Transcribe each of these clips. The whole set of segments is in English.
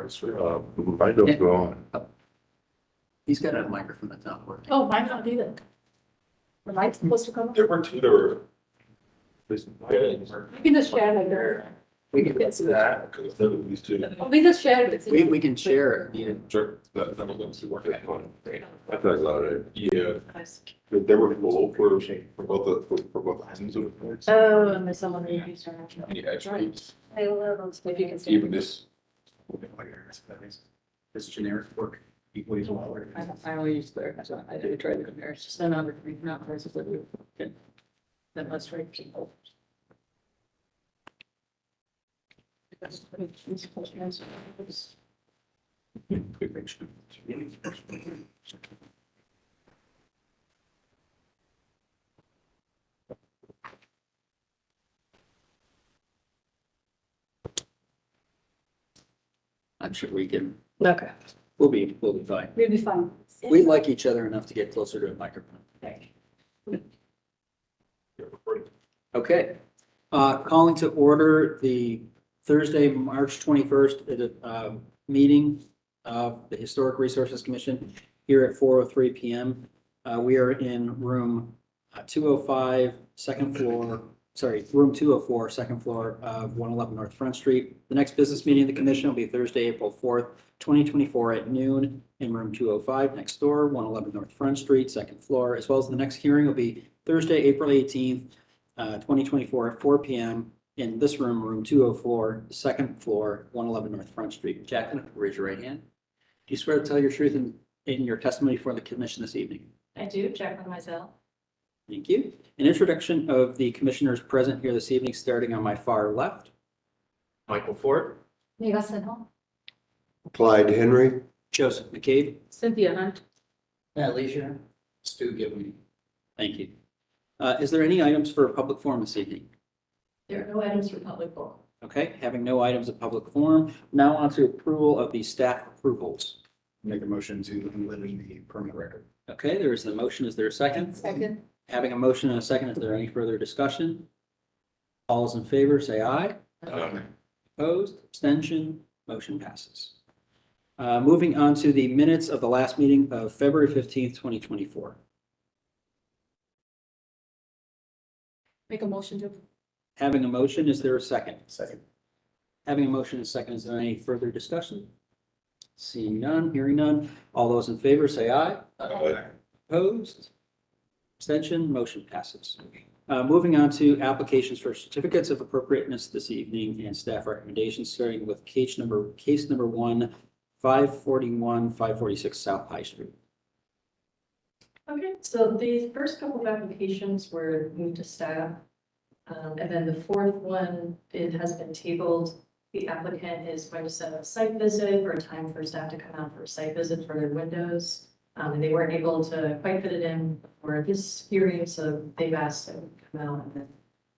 I don't go on. He's got a microphone that's not working. Oh, mine's not either. The mic's supposed to come up. There were two, there were. You can just share it or. We can, Because there were these two. We just share it. we can share it. Yeah. Sure, that was going to work out fine. I thought about it. Yeah, they were full for both ends of it. Oh, and there's someone who used to. Any extras, I love those. If you can see. even this. This generic work equally as well. I only use clear, so I do try to compare. It's just another not versus the group. Good. Then let's try people. I'm sure we can, Okay. we'll be fine. We'll be fine. We like each other enough to get closer to a microphone. Okay, calling to order the Thursday, March 21st, meeting of the Historic Resources Commission here at 4:03 PM. We are in room 205, second floor, room 204, second floor of 111 North Front Street. The next business meeting of the commission will be Thursday, April 4th, 2024 at noon in room 205 next door, 111 North Front Street, second floor, as well as the next hearing will be Thursday, April 18th, 2024 at 4 PM in this room, room 204, second floor, 111 North Front Street. Jacqueline, raise your right hand. Do you swear to tell your truth in your testimony for the commission this evening? I do, Jacqueline Mizell. Thank you. An introduction of the commissioners present here this evening, starting on my far left. Michael Ford. Neva Sinha. Clyde Henry. Joseph McCabe. Cynthia Hunt. Matt Leisure. Stu Gibney. Thank you. Is there any items for public forum this evening? There are no items for public forum. Okay, having no items of public forum, now on to approval of the staff approvals. Make a motion to eliminate the permanent record. Okay, there is the motion. Is there a second? Second. Having a motion and a second, is there any further discussion? All those in favor, say aye. Opposed, abstention, motion passes. Moving on to the minutes of the last meeting of February 15th, 2024. Make a motion to. Having a motion, is there a second? Second. Having a motion and a second, is there any further discussion? Seeing none, hearing none, all those in favor say aye. Opposed, abstention, motion passes. Moving on to applications for certificates of appropriateness this evening and staff recommendations, starting with case number 1, 541, 546 South High Street. Okay, so the first couple of applications were moved to staff. And then the fourth one, it has been tabled. The applicant is going to set a site visit or a time for staff to come out for a site visit for their windows. And they weren't able to quite fit it in for this hearing, so they've asked to come out and then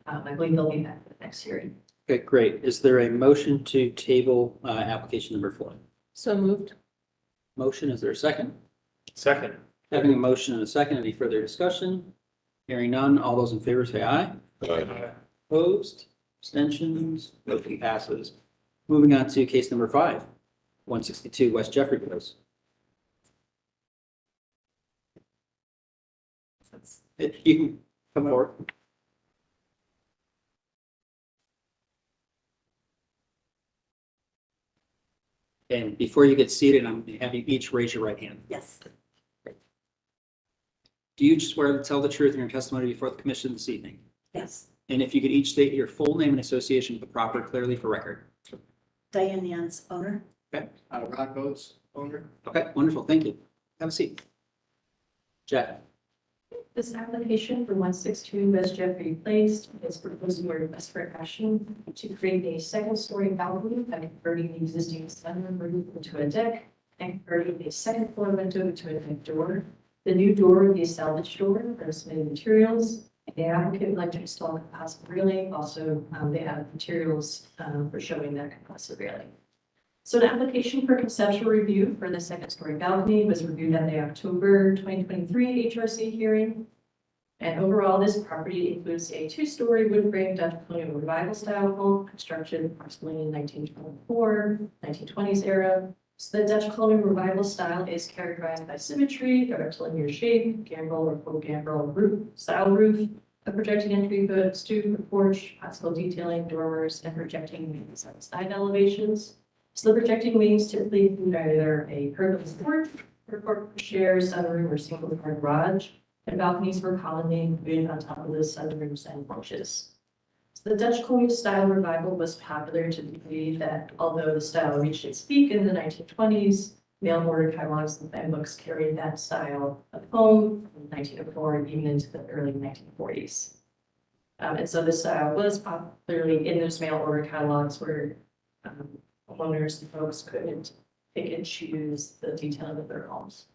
I believe they'll be back for the next hearing. Okay, great. Is there a motion to table application number 4? So moved. Motion, is there a second? Second. Having a motion and a second, any further discussion? Hearing none, all those in favor say aye. Opposed, abstentions, motion passes. Moving on to case number 5, 162 West Jeffrey Place. You can come forward. And before you get seated, I'm having you each raise your right hand. Yes. Do you swear to tell the truth in your testimony before the commission this evening? Yes, And if you could each state your full name and association with the proper clearly for record. Diane Yance, owner. Okay, Rock Boats owner. okay, wonderful, thank you. Have a seat. Jeff, This application for 162 West Jeffrey Place is proposing a request for action to create a second-story balcony by converting the existing sunroom roof into a deck and converting a second-floor window into a deck door. The new door will be a salvage door for estimated materials. The applicant would like to install a composite railing. Also, they have materials for showing that composite railing. So an application for conceptual review for the second-story balcony was reviewed at the October 2023 HRC hearing. And overall, this property includes a two-story wood frame Dutch colonial revival style home constructed approximately in 1924, 1920s era. So the Dutch colonial revival style is characterized by symmetry, a rectilinear shape, gambrel or full gambrel roof, style roof, a projecting entry hood, stoop, porch, possible detailing, dormers, and projecting wings on side elevations. So the projecting wings typically include either a pergola porch, or shares, sunroom, or single-car garage, and balconies were commonly included on top of the sunrooms and porches. So the Dutch colonial style revival was popular to the degree that although the style reached its peak in the 1920s, mail-order catalogs and fan books carried that style of home from 1904 and even into the early 1940s. And so this style was popularly in those mail-order catalogs where homeowners and folks could pick and choose the detailing of their homes.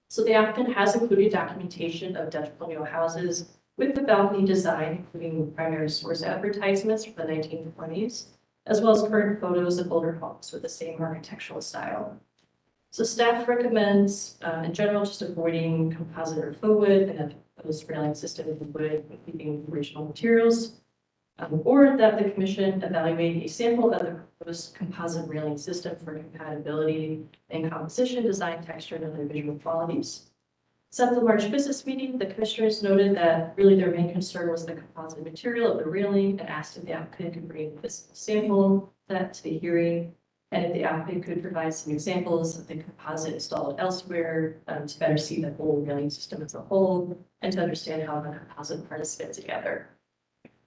So the applicant has included documentation of Dutch colonial houses with the balcony design, including primary source advertisements from the 1920s, as well as current photos of older homes with the same architectural style. So staff recommends, in general, just avoiding composite or faux wood and a post railing system in wood, keeping original materials, or that the commission evaluate a sample of the proposed composite railing system for compatibility in composition, design, texture, and other visual qualities. So at the March business meeting, the commissioners noted that really their main concern was the composite material of the railing and asked if the applicant could bring this sample that to the hearing, and if the applicant could provide some examples of the composite installed elsewhere to better see the whole railing system as a whole and to understand how the composite parts fit together.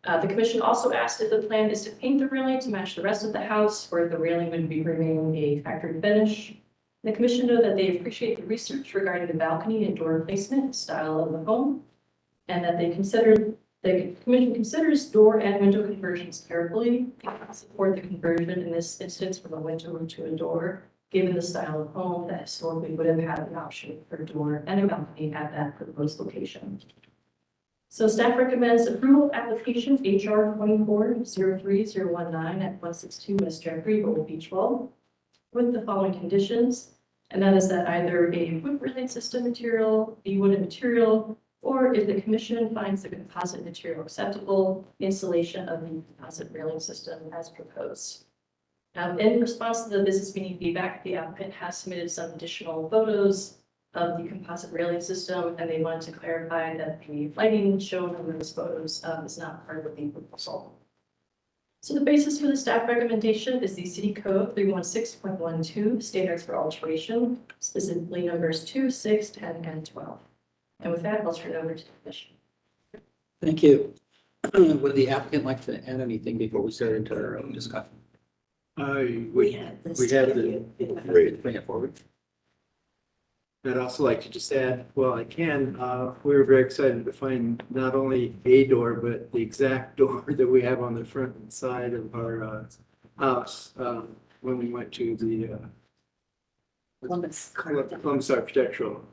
The commission also asked if the plan is to paint the railing to match the rest of the house, or if the railing would be bringing a factory finish. The commission noted that they appreciate the research regarding the balcony and door placement and style of the home, and that the commission considers door and window conversions carefully, and support the conversion in this instance from a window to a door, given the style of home that historically would have had an option for a door and a balcony at that proposed location. So staff recommends approval of application HR 24-03019 at 162 West Jeffrey, Old Beach Wall, with the following conditions, and that is that either a wood railing system material be wooden material, or if the commission finds the composite material acceptable, installation of the composite railing system as proposed. In response to the business meeting feedback, the applicant has submitted some additional photos of the composite railing system, and they wanted to clarify that the lighting shown in those photos is not part of the proposal. So the basis for the staff recommendation is the City Code 316.12 standards for alteration, specifically numbers 2, 6, 10, and 12. And with that, I'll turn it over to the commission. Thank you. Would the applicant like to add anything before we start into our own discussion? We have this. We have the, Great. Bring it forward. I'd also like to just add, well, I can, we were very excited to find not only a door, but the exact door that we have on the front and side of our house when we went to the Columbus. Columbus Architectural,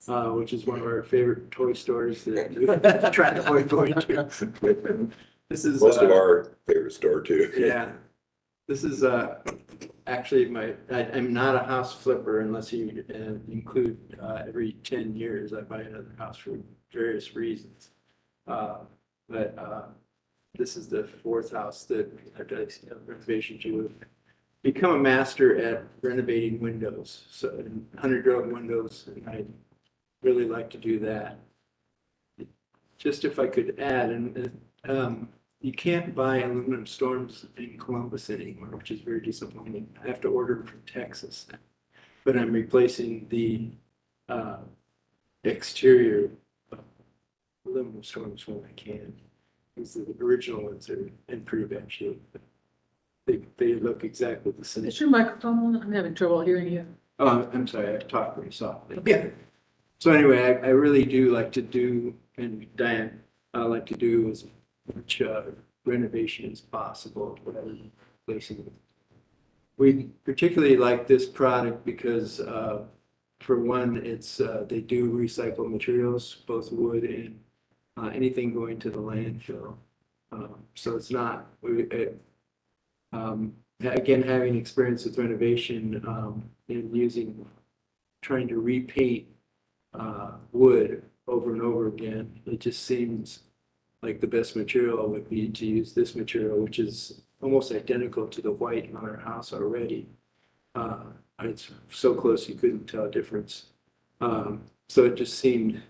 which is one of our favorite toy stores that we try to avoid going to. This is Most of our favorite store too. yeah. This is actually I'm not a house flipper unless you include every 10 years I buy another house for various reasons. But this is the fourth house that I've done renovation to. Become a master at renovating windows, so 100-year-old windows, and I really like to do that. Just if I could add, and you can't buy aluminum storms in Columbus anymore, which is very disappointing. I have to order them from Texas, but I'm replacing the exterior aluminum storms when I can. Because the original ones are in pretty bad shape. They look exactly the same. Is your microphone on? I'm having trouble hearing you. Oh, I'm sorry, I talk very softly. Yeah. So anyway, I really do like to do, and Diane, I like to do as much renovation as possible, whatever placing it. We particularly like this product because for one, it's they do recycle materials, both wood and anything going to the landfill. So it's not, again, having experience with renovation and trying to repaint wood over and over again. It just seems like the best material would be to use this material, which is almost identical to the white on our house already. It's so close you couldn't tell a difference. So it just seemed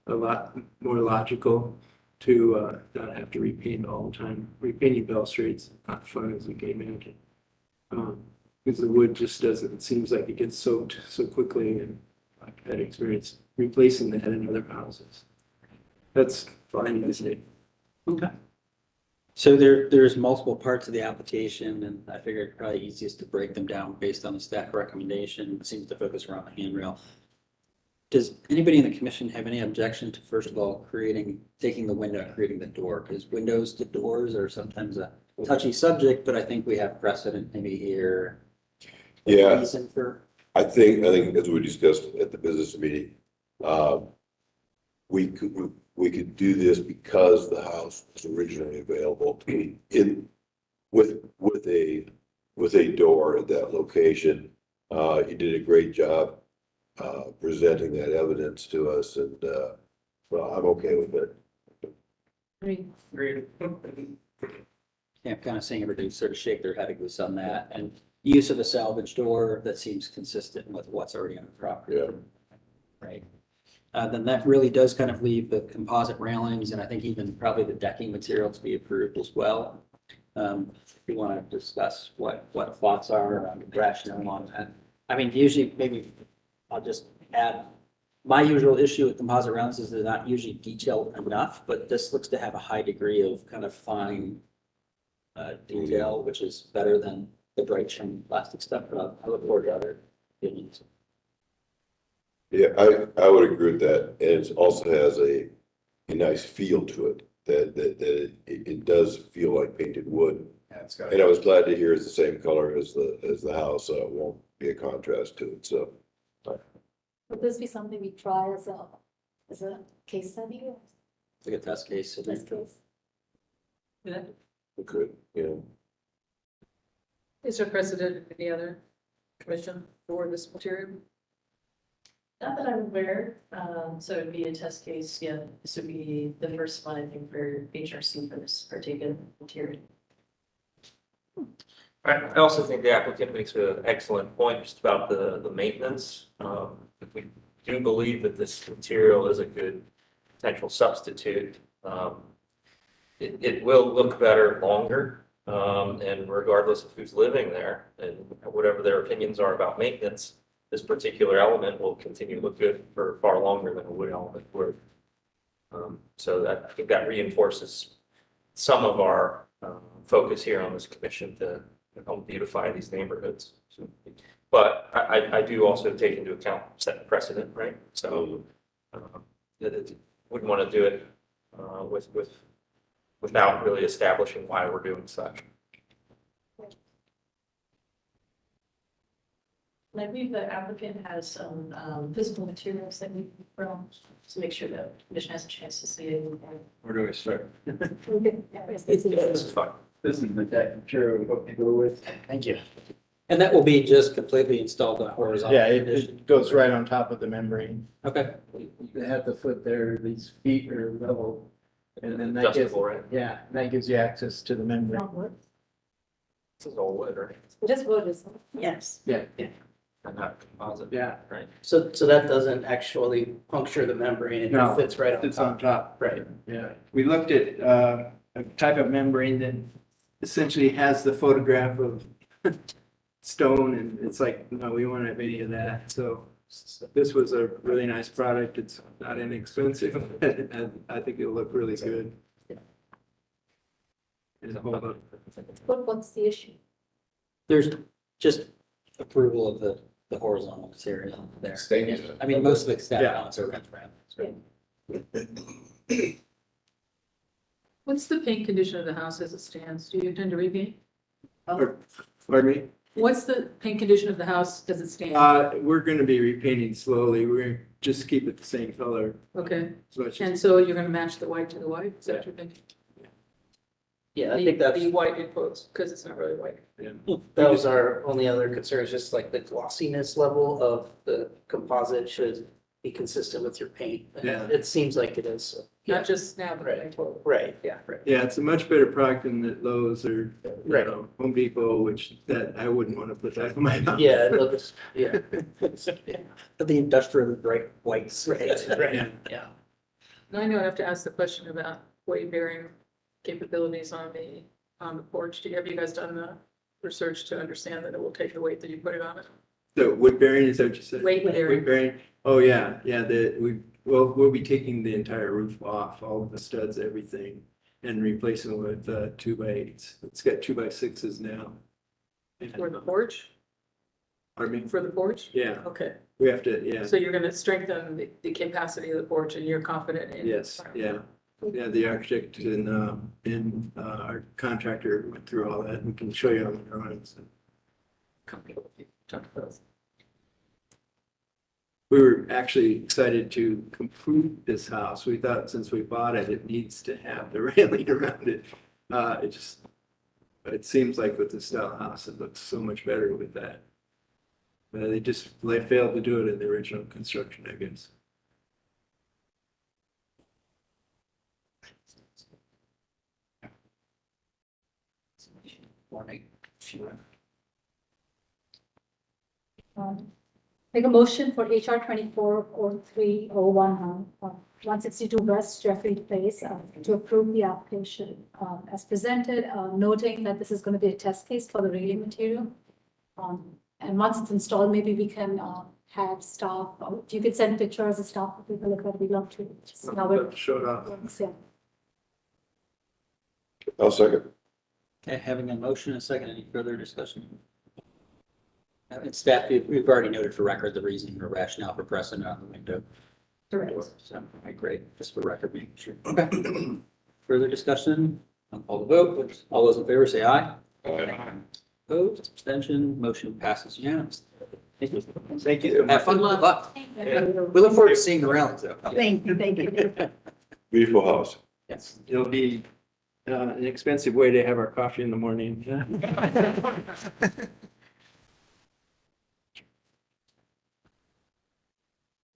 a lot more logical to not have to repaint all the time. Repainting balustrades not fun as you can imagine. Because the wood just doesn't, it seems like it gets soaked so quickly, and I've had experience replacing that in other houses. That's fine, isn't it? Okay. So there's multiple parts of the application, and I figured probably easiest to break them down based on the staff recommendation. It seems to focus around the handrail. Does anybody in the commission have any objection to, first of all, taking the window, creating the door? Because windows to doors are sometimes a touchy subject, but I think we have precedent maybe here. Yeah. Reason for, I think as we discussed at the business meeting, we could do this because the house was originally available with a door at that location. You did a great job presenting that evidence to us, and well, I'm okay with it. yeah, I'm kind of seeing everybody sort of shake their head loose on that, and use of a salvage door that seems consistent with what's already on the property. Yeah. Right. Then that really does kind of leave the composite railings, and I think even probably the decking material to be approved as well. If you want to discuss what thoughts are on the rationale on that. I mean, usually, maybe I'll just add, my usual issue with composite railings is they're not usually detailed enough, but this looks to have a high degree of kind of fine detail, which is better than the bright shiny plastic stuff, but I look forward to other opinions. Yeah, I would agree with that, and it also has a nice feel to it, that it does feel like painted wood. Yeah, it's got. And I was glad to hear it's the same color as the house, so it won't be a contrast to it, so. Would this be something we try as a case study or Like a test case. So test case? Yeah. We could, Is there precedent in any other commission for this material? Not that I'm aware, so it'd be a test case, yeah, this would be the first one, I think, for HRC for this particular material. I also think the applicant makes an excellent point just about the maintenance. If we do believe that this material is a good potential substitute, it will look better longer. And regardless of who's living there and whatever their opinions are about maintenance, this particular element will continue to look good for far longer than a wood element would. So I think that reinforces some of our focus here on this commission to help beautify these neighborhoods. So, but I do also take into account set precedent, right? So wouldn't want to do it without really establishing why we're doing such. And I believe the applicant has some physical materials that we from, to make sure that the commission has a chance to see it. Where do I start? This is fine. This is the deck material what we go with. Thank you. And that will be just completely installed on horizontal. Yeah, condition. it goes right on top of the membrane. Okay. You have the foot there, these feet are level. And then that gives, Adjustable, right? yeah, that gives you access to the membrane. This is all wood, right? Just vote is. Yes. Yeah, And not composite. yeah. Right. So that doesn't actually puncture the membrane, it No, fits right on It's on top. top. Right. Yeah, we looked at a type of membrane that essentially has the photograph of stone, and it's like, no, we won't have any of that. So this was a really nice product. It's not inexpensive, and I think it'll look really good. It'll hold up. What's the issue? There's just approval of the horizontal material there. Stainless. I mean, most of the staff Yeah. comments are right? What's the paint condition of the house as it stands? Do you intend to repaint? Pardon me? What's the paint condition of the house as it stands? We're gonna be repainting slowly. We're gonna just keep it the same color Okay, as much as. and so you're gonna match the white to the white? Is that what you're thinking? Yeah, I think that's, The white in quotes, because it's not really white. that was our only other concern, is just like the glossiness level of the composite should be consistent with your paint. And Yeah. It seems like it is. So, Not just now, but going forward. Right, yeah, right. Yeah, it's a much better product than the Lowe's or, Right. Home Depot, which that I wouldn't want to put that in my house. Yeah, it looks, yeah. The industrial bright whites. Right, right, yeah. Now I know I have to ask the question about weight bearing capabilities on the porch. Have you guys done the research to understand that it will take the weight that you put it on it? So wood bearing, is that what you said? Weight bearing. Wood bearing, oh, yeah, we'll be taking the entire roof off, all of the studs, everything, and replacing it with 2x8s. It's got 2x6s now. For the porch? Pardon me? For the porch? Yeah, Okay, we have to, yeah, so you're gonna strengthen the capacity of the porch and you're confident in? yes, yeah. Yeah, the architect and our contractor went through all that. We can show you on the drawings. Comfortable with you. Talk to those. We were actually excited to complete this house. We thought since we bought it, it needs to have the railing around it. It seems like with the style house, it looks so much better with that. They failed to do it in the original construction, I guess. Make a motion for HR 240301, 162 West Jeffrey Place, to approve the application as presented, noting that this is going to be a test case for the railing material. And once it's installed, maybe we can have staff, if you could send pictures of staff, for people look at, we'd love to. see how it Showed off. works, yeah. I'll second. Okay, having a motion and a second, any further discussion? And staff, we've already noted for record the reason or rationale for pressing it on the window. Correct. So, all right, great, just for record, making sure. Okay. Further discussion? I'll call the vote. All those in favor say aye. Opposed, abstention, motion passes unanimously. Thank you. Thank you. Have fun, good luck. We look forward to seeing the rounds though. Thank you, thank you. Beautiful house. Yes. It'll be an expensive way to have our coffee in the morning.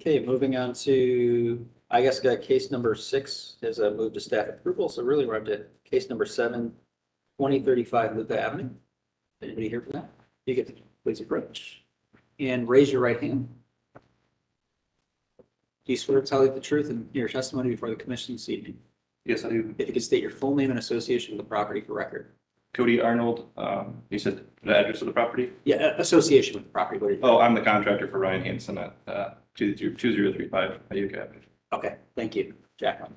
Okay, moving on to, I guess, case number 6 is a move to staff approval. So really we're up to case number 7, 2035 Luca Avenue. Anybody here for that? You get to please approach and raise your right hand. Do you swear to tell the truth in your testimony before the commission this evening? Yes, I do. If you could state your full name and association with the property for record. Cody Arnold, you said the address of the property? Yeah, association with the property. What are you- Oh, I'm the contractor for Ryan Hansen at 2035 Ayuka Avenue. Okay, thank you, Jacqueline.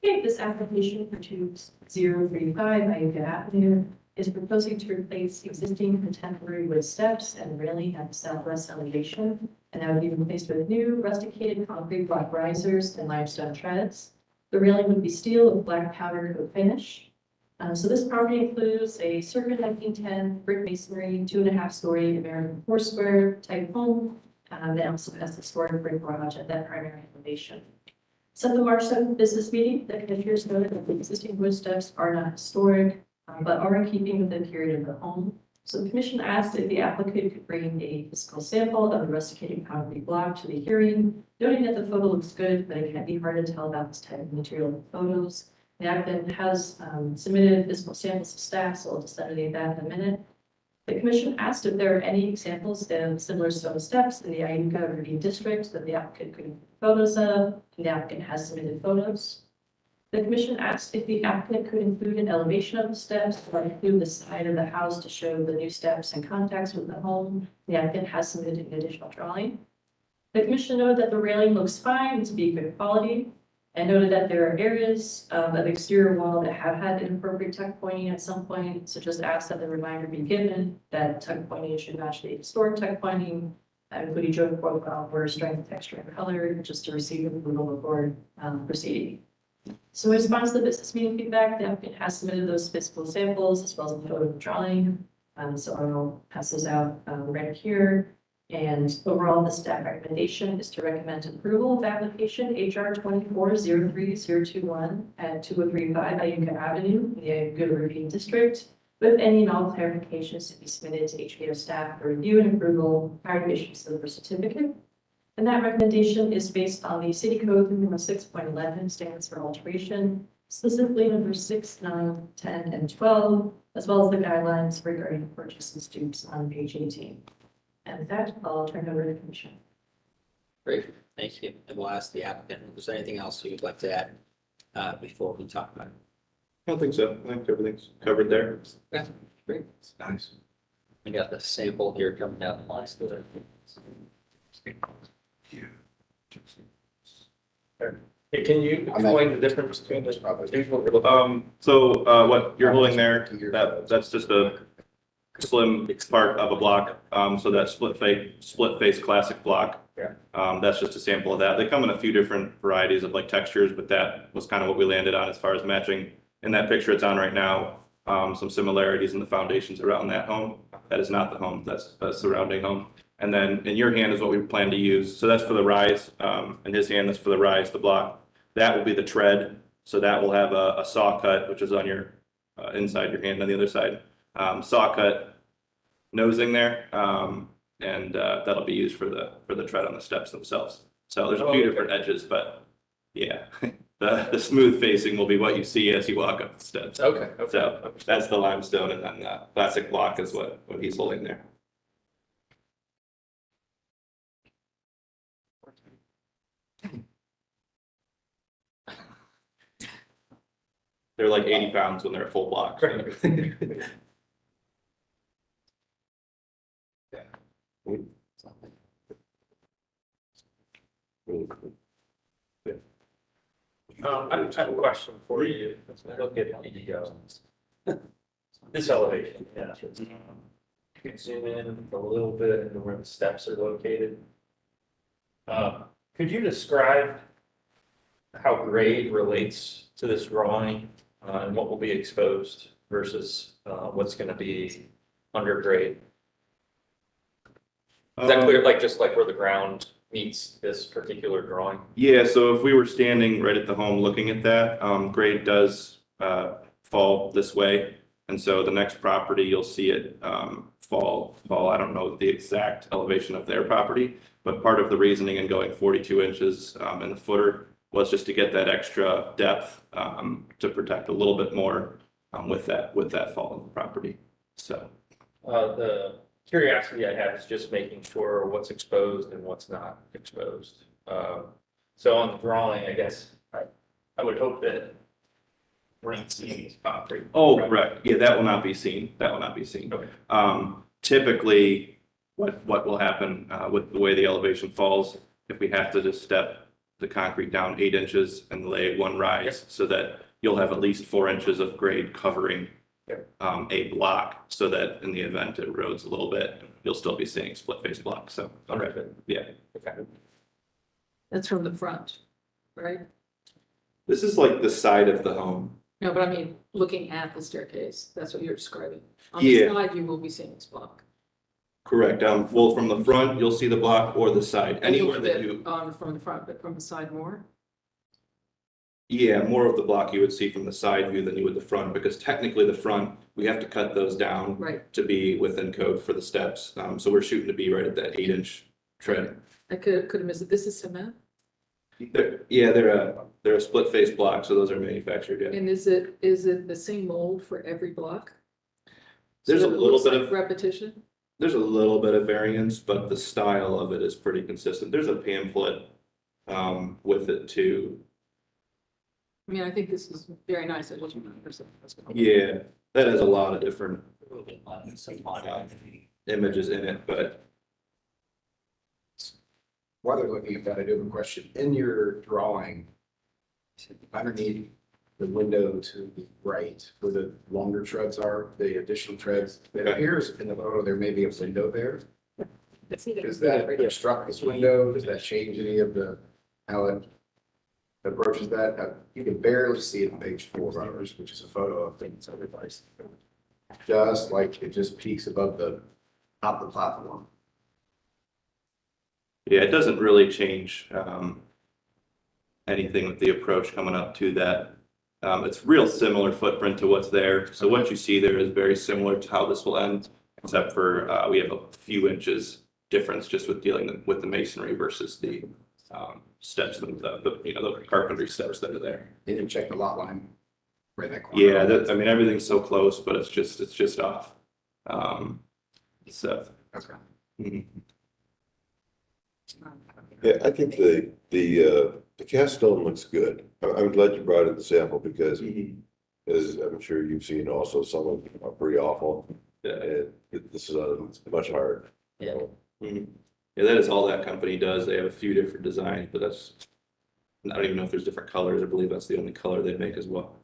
Okay, this application for 2035 Ayuka Avenue is proposing to replace existing contemporary wood steps and railing at the southwest elevation, and that would be replaced with new rusticated concrete block risers and limestone treads. The railing would be steel with black powder coat finish. So this property includes a circa 1910 brick masonry, 2.5-story American four-square type home. That also has a historic brick garage at that primary elevation. So at the March 7th business meeting, the commissioners noted that the existing wood steps are not historic, but are in keeping with the period of the home. So the commission asked if the applicant could bring a physical sample of the rusticated concrete block to the hearing, noting that the photo looks good, but it can be hard to tell about this type of material in photos. The applicant has submitted physical samples of staff, so I'll disseminate that in a minute. The commission asked if there are any examples of similar stone steps in the Ayuka Review District that the applicant could include photos of, and the applicant has submitted photos. The commission asked if the applicant could include an elevation of the steps or include the side of the house to show the new steps and contacts with the home. The applicant has submitted an additional drawing. The commission noted that the railing looks fine to be good quality, and noted that there are areas of the exterior wall that have had inappropriate tuck pointing at some point, so just asked that the reminder be given that tuck pointing should match the historic tuck pointing, including joint profile, border strength, texture, and color, just to receive approval before proceeding. So in response to the business meeting feedback, the applicant has submitted those physical samples as well as the photo drawing. So I'll pass those out right here. And overall, the staff recommendation is to recommend approval of application HR 24-03021 at 2035 Ayuka Avenue, in the Ayuka Review District, with any and all clarifications to be submitted to HPO staff for review and approval prior to issuance of the certificate. And that recommendation is based on the city code number 6.11 standards for alteration, specifically number 6, 9, 10, and 12, as well as the guidelines regarding purchase and stoops on page 18. And with that, I'll turn it over to the commission. Great, thank you. And we'll ask the applicant, if there's anything else you'd like to add before we talk about it. I don't think so. I think everything's covered there. Yeah, great. Nice. We got the sample here coming down the line. Hey, can you explain the difference between the two? So what you're holding there, that's just a slim part of a block. So that split face classic block. Yeah. That's just a sample of that. They come in a few different varieties of like textures, but that was kind of what we landed on as far as matching. In that picture it's on right now, some similarities in the foundations around that home. That is not the home, that's a surrounding home. And then in your hand is what we plan to use. So that's for the rise. In his hand, that's for the rise, the block. That will be the tread. So that will have a saw cut, which is on your inside your hand on the other side. Saw cut nosing there. And that'll be used for the tread on the steps themselves. So there's a few different edges, but yeah, the smooth facing will be what you see as you walk up the steps. Okay. So that's the limestone, and then the classic block is what he's holding there. They're like 80 pounds when they're a full block. I have a question for you. Look at this elevation. Yeah. You can zoom in a little bit into where the steps are located. Could you describe how grade relates to this drawing and what will be exposed versus what's going to be under grade? Is that clear? Like just like where the ground meets this particular drawing? Yeah, so if we were standing right at the home looking at that, grade does fall this way. And so the next property, you'll see it fall. I don't know the exact elevation of their property, but part of the reasoning in going 42 inches in the footer was just to get that extra depth to protect a little bit more with that fall in the property. So The curiosity I have is just making sure what's exposed and what's not exposed. So on the drawing, I guess I would hope that we're not seeing this property. oh, correct. Yeah, that will not be seen. That will not be seen. Okay. Typically, what will happen with the way the elevation falls, if we have to just step the concrete down 8 inches and lay one rise, so that you'll have at least 4 inches of grade covering a block, so that in the event it erodes a little bit, you'll still be seeing split face block. So Okay. yeah, Okay. That's from the front, right? this is like the side of the home. No, but I mean, looking at the staircase, that's what you're describing. On Yeah. the side, you will be seeing this block. Correct. Well, from the front, you'll see the block, or the side, anywhere that you. From the front, but from the side more? Yeah, more of the block you would see from the side view than you would the front, because technically the front, we have to cut those down Right. to be within code for the steps. So we're shooting to be right at that 8-inch tread. I could have missed it. This is cement? They're a split face block, so those are manufactured, yeah. And is it the same mold for every block? There's So a that it little looks bit like of, repetition? there's a little bit of variance, but the style of it is pretty consistent. There's a pamphlet with it too. I mean, I think this is very nice. I wasn't 100%. Yeah, that has a lot of different images in it, but While they're looking at that, I do have a question. In your drawing, underneath the window to the right, where the longer treads are, the additional treads, it appears in the photo there may be a window there. Does that obstruct this window? Does that change any of how it approaches that? You can barely see it on page 4 of ours, which is a photo of things everybody's. Just like it just peaks above the top of the platform. yeah, it doesn't really change anything with the approach coming up to that. It's real similar footprint to what's there. So what you see there is very similar to how this will end, except for we have a few inches difference just with dealing with the masonry versus the steps, the carpentry steps that are there. They didn't check the lot line. Right in that corner. Yeah, I mean, everything's so close, but it's just off. So. That's right. Mhm. Yeah, I think the cast stone looks good. I'm glad you brought in the sample because as I'm sure you've seen also, some of them are pretty awful. Yeah. And this is much harder. Yeah. Mhm. Yeah, that is all that company does. They have a few different designs, but I don't even know if there's different colors. I believe that's the only color they make as well.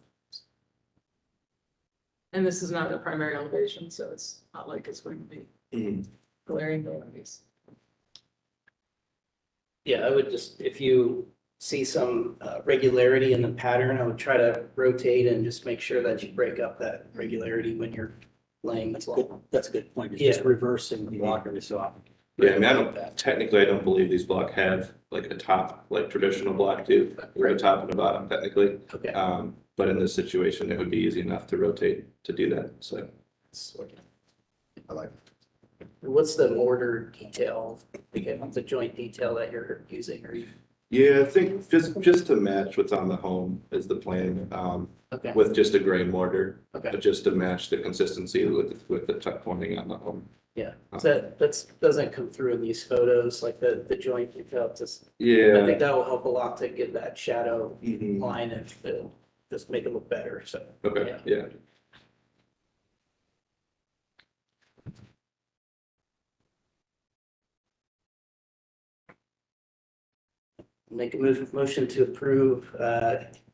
And this is not a primary elevation, so it's not like it's going to be glaring noise. Yeah, I would just, if you see some regularity in the pattern, I would try to rotate and just make sure that you break up that regularity when you're laying the block. That's a good point. It's just Yeah. reversing the block every so often. Yeah, I mean, I don't believe these block have like a top, like traditional block do. We're a top and a bottom technically. Okay. But in this situation, it would be easy enough to rotate to do that, so. I like it. What's the mortar detail, the joint detail that you're using, or you? Yeah, I think just to match what's on the home is the plan, Okay, with just a gray mortar, okay, but just to match the consistency with the tuck pointing on the home. yeah. So that's doesn't come through in these photos, like the joint detail, just, I Yeah. think that will help a lot to get that shadow Mhm. line and just make it look better, so. Okay, yeah. Make a motion to approve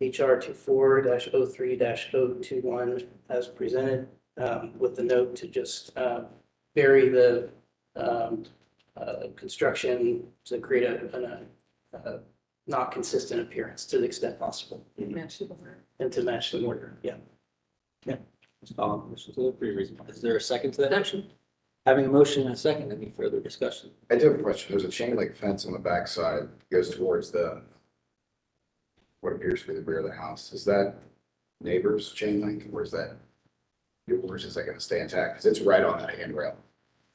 HR 24-03-021 as presented, with the note to just vary the construction to create a not consistent appearance to the extent possible, Match the border. and to match the mortar. Yeah. This is a pretty reasonable. Is there a second to that? Section. Having a motion and a second, any further discussion? I do have a question. There's a chain link fence on the backside, goes towards what appears to be the rear of the house. Is that neighbor's chain link, or is that yours? Is that gonna stay intact? Because it's right on that handrail.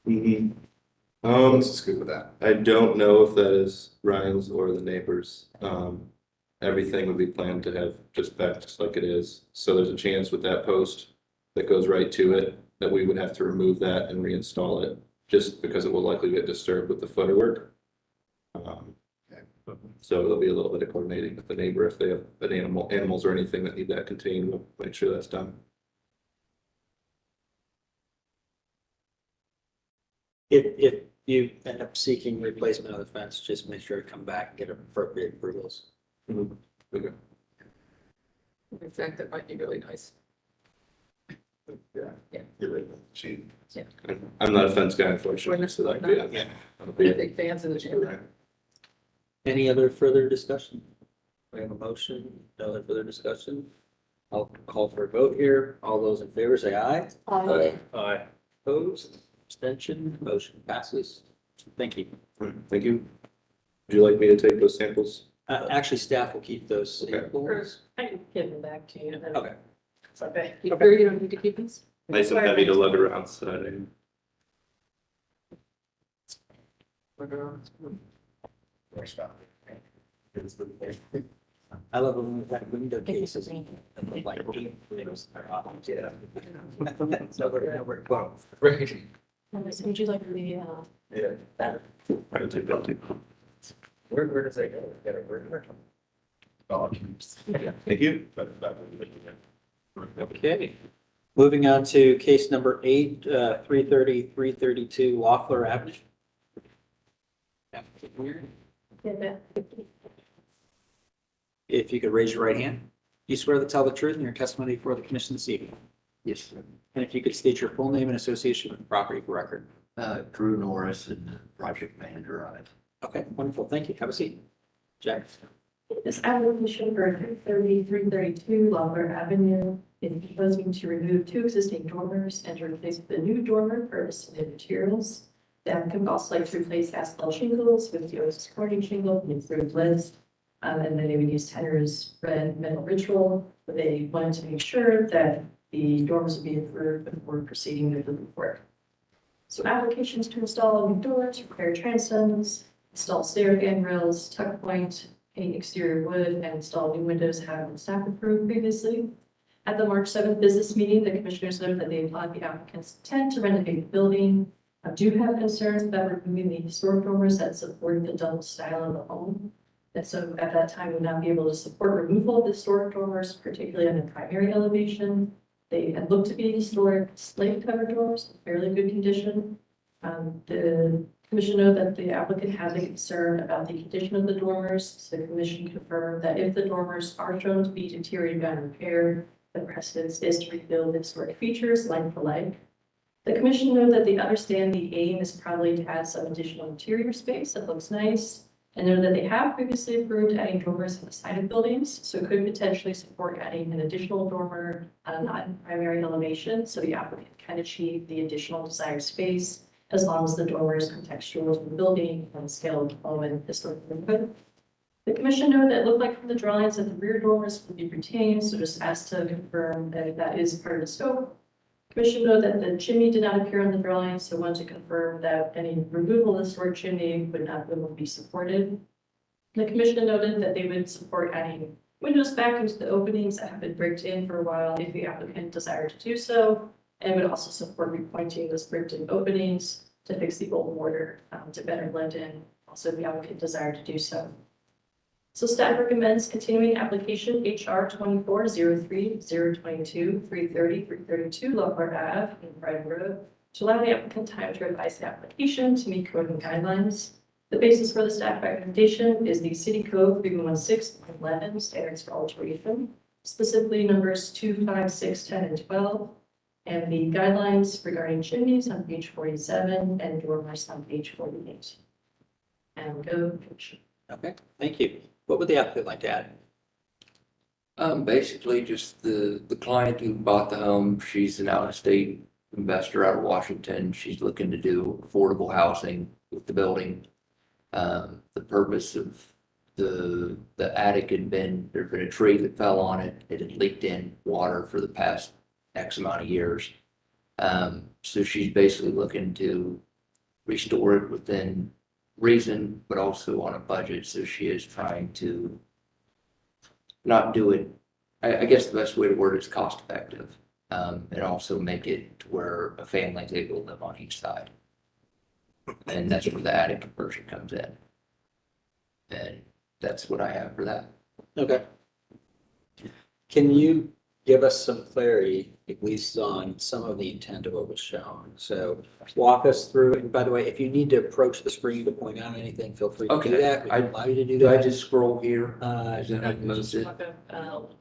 Mhm. What's the scoop with that? I don't know if that is Ryan's or the neighbor's. Everything would be planned to have just back just like it is. So there's a chance with that post that goes right to it, that we would have to remove that and reinstall it, just because it will likely get disturbed with the footer work. So there'll be a little bit of coordinating with the neighbor if they have animals or anything that need that contained, we'll make sure that's done. If you end up seeking replacement of the fence, just make sure to come back and get appropriate approvals. Okay. In fact, that might be really nice. You're right. Chain. I'm not a fence guy, unfortunately, so like, yeah. We're big fans of the chamber. Any other further discussion? We have a motion, no other further discussion. I'll call for a vote here. All those in favor say aye. Aye. Opposed, abstention, motion passes. Thank you. Thank you. Would you like me to take those samples? Actually, staff will keep those Okay. samples. I can give them back to you. Okay. Okay. You sure you don't need to keep these? Nice and heavy to lug around, so I love when we've got window cases. Like, yeah. So we're close. Right. Would you like the, I can take that too. Where does that go? Get it, where? Oh, Thank you. Okay. Moving on to case number 8, 332 Loeffler Avenue. If you could raise your right hand. You swear to tell the truth in your testimony before the commission this evening. Yes. And if you could state your full name and association with the property for record. Drew Norris and Project Manager on it. Okay, wonderful. Thank you. Have a seat. Jack. this application for 332 Loeffler Avenue is proposing to remove 2 existing dormers and to replace with a new dormer for estimated materials. The applicant would also like to replace asphalt shingles with the oak supporting shingle and improved list. And then they would use Tenner's red metal ritual, but they wanted to make sure that the dormers would be approved before proceeding with the work. So applications to install new doors, repair transoms, install stair handrails, tuck point, paint exterior wood, and install new windows have been staff approved previously. At the March 7th business meeting, the commissioners noted that they applaud the applicant's intent to renovate the building. Do have concerns about removing the historic dormers that support the double style of the home. And so at that time, would not be able to support removal of the historic dormers, particularly on the primary elevation. They had looked to be historic slate covered doors, fairly good condition. The commission noted that the applicant has a concern about the condition of the dormers. So the commission confirmed that if the dormers are shown to be deteriorating and repaired, the precedence is to rebuild historic features like for like. The commission noted that they understand the aim is probably to add some additional interior space that looks nice, and noted that they have previously approved adding dormers on the side of buildings, so could potentially support adding an additional dormer on a non-primary elevation, so the applicant can achieve the additional desired space as long as the dormer is contextual to the building and the scale of the home and historic neighborhood. The commission noted that it looked like from the drawings that the rear dormers would be retained, so just asked to confirm that that is part of the scope. Commission noted that the chimney did not appear on the drawing, so wanted to confirm that any removal of the storage chimney would be supported. The commission noted that they would support adding windows back into the openings that have been bricked in for a while if the applicant desired to do so, and would also support repointing those bricked in openings to fix the old mortar to better blend in, also if the applicant desired to do so. So staff recommends continuing application HR 24-03-022-330-332 Lombard Ave in Brighton Road to allow the applicant time to revise the application to meet code and guidelines. The basis for the staff recommendation is the City Code 316.11 standards for alteration, specifically numbers 2, 5, 6, 10, and 12, and the guidelines regarding chimneys on page 47 and dormers on page 48. And go. Okay, thank you. What would the applicant like to add? Basically just the client who bought the home, she's an out-of-state investor out of Washington. She's looking to do affordable housing with the building. The purpose of the attic there'd been a tree that fell on it. It had leaked in water for the past X amount of years. So she's basically looking to restore it within reason, but also on a budget. So she is trying to not do it, I guess the best way to word it is cost effective, and also make it to where a family is able to live on each side. And that's where the attic conversion comes in. And that's what I have for that. Okay. Can you give us some clarity, at least on some of the intent of what was shown? So walk us through, and by the way, if you need to approach the screen to point out anything, feel free to do Okay. that. We can allow you to do Do I that. just scroll here? Is that how you move it?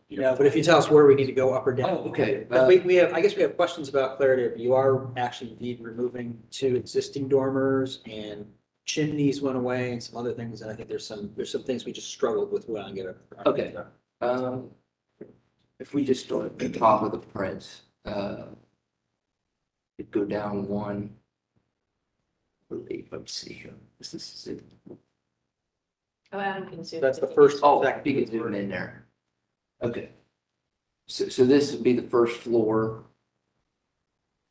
Yeah, but if you tell us where we need to go up or down. Oh, okay. But we have, I guess we have questions about clarity. You are actually indeed removing 2 existing dormers, and chimneys went away and some other things. And I think there's some things we just struggled with. Well, get a. Okay. If we just start at the top of the print, it'd go down one. Let's see here. This is it. Oh, Adam can zoom. That's the first. Oh, second. you can zoom in there. Okay. So this would be the first floor.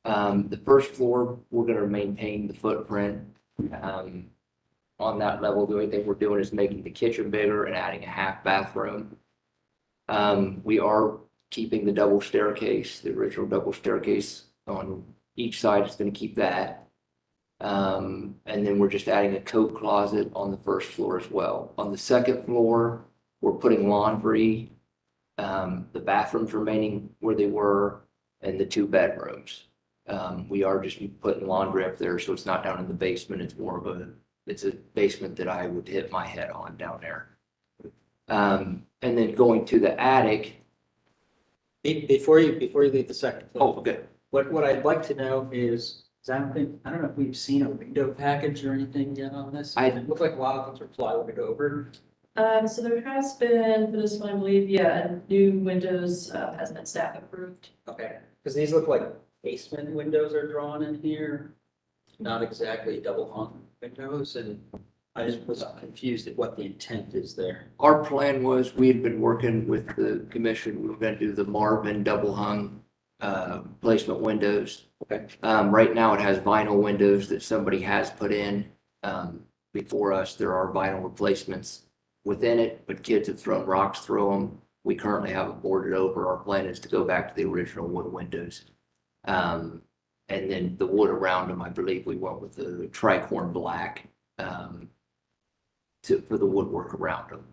The first floor, we're gonna maintain the footprint. On that level, the only thing we're doing is making the kitchen bigger and adding a half bathroom. We are keeping the double staircase, the original double staircase on each side is gonna keep that. And then we're just adding a coat closet on the first floor as well. On the second floor, we're putting laundry. The bathrooms remaining where they were, and the 2 bedrooms. We are just putting laundry up there, so it's not down in the basement. It's more of it's a basement that I would hit my head on down there. And then going to the attic. Before you leave the second. Oh, okay. What I'd like to know is I don't know if we've seen a window package or anything yet on this. It looked like a lot of things are plywood over. So there has been, for this one, I believe, yeah, new windows has been staff approved. Okay, because these look like basement windows are drawn in here, not exactly double hung windows, and I just was confused at what the intent is there. Our plan was, we had been working with the commission, we were gonna do the Marvin double hung placement windows. Okay. Right now it has vinyl windows that somebody has put in. Before us, there are vinyl replacements within it, but kids have thrown rocks through them. We currently have it boarded over. Our plan is to go back to the original wood windows. And then the wood around them, I believe we went with the tricorn black, for the woodwork around them.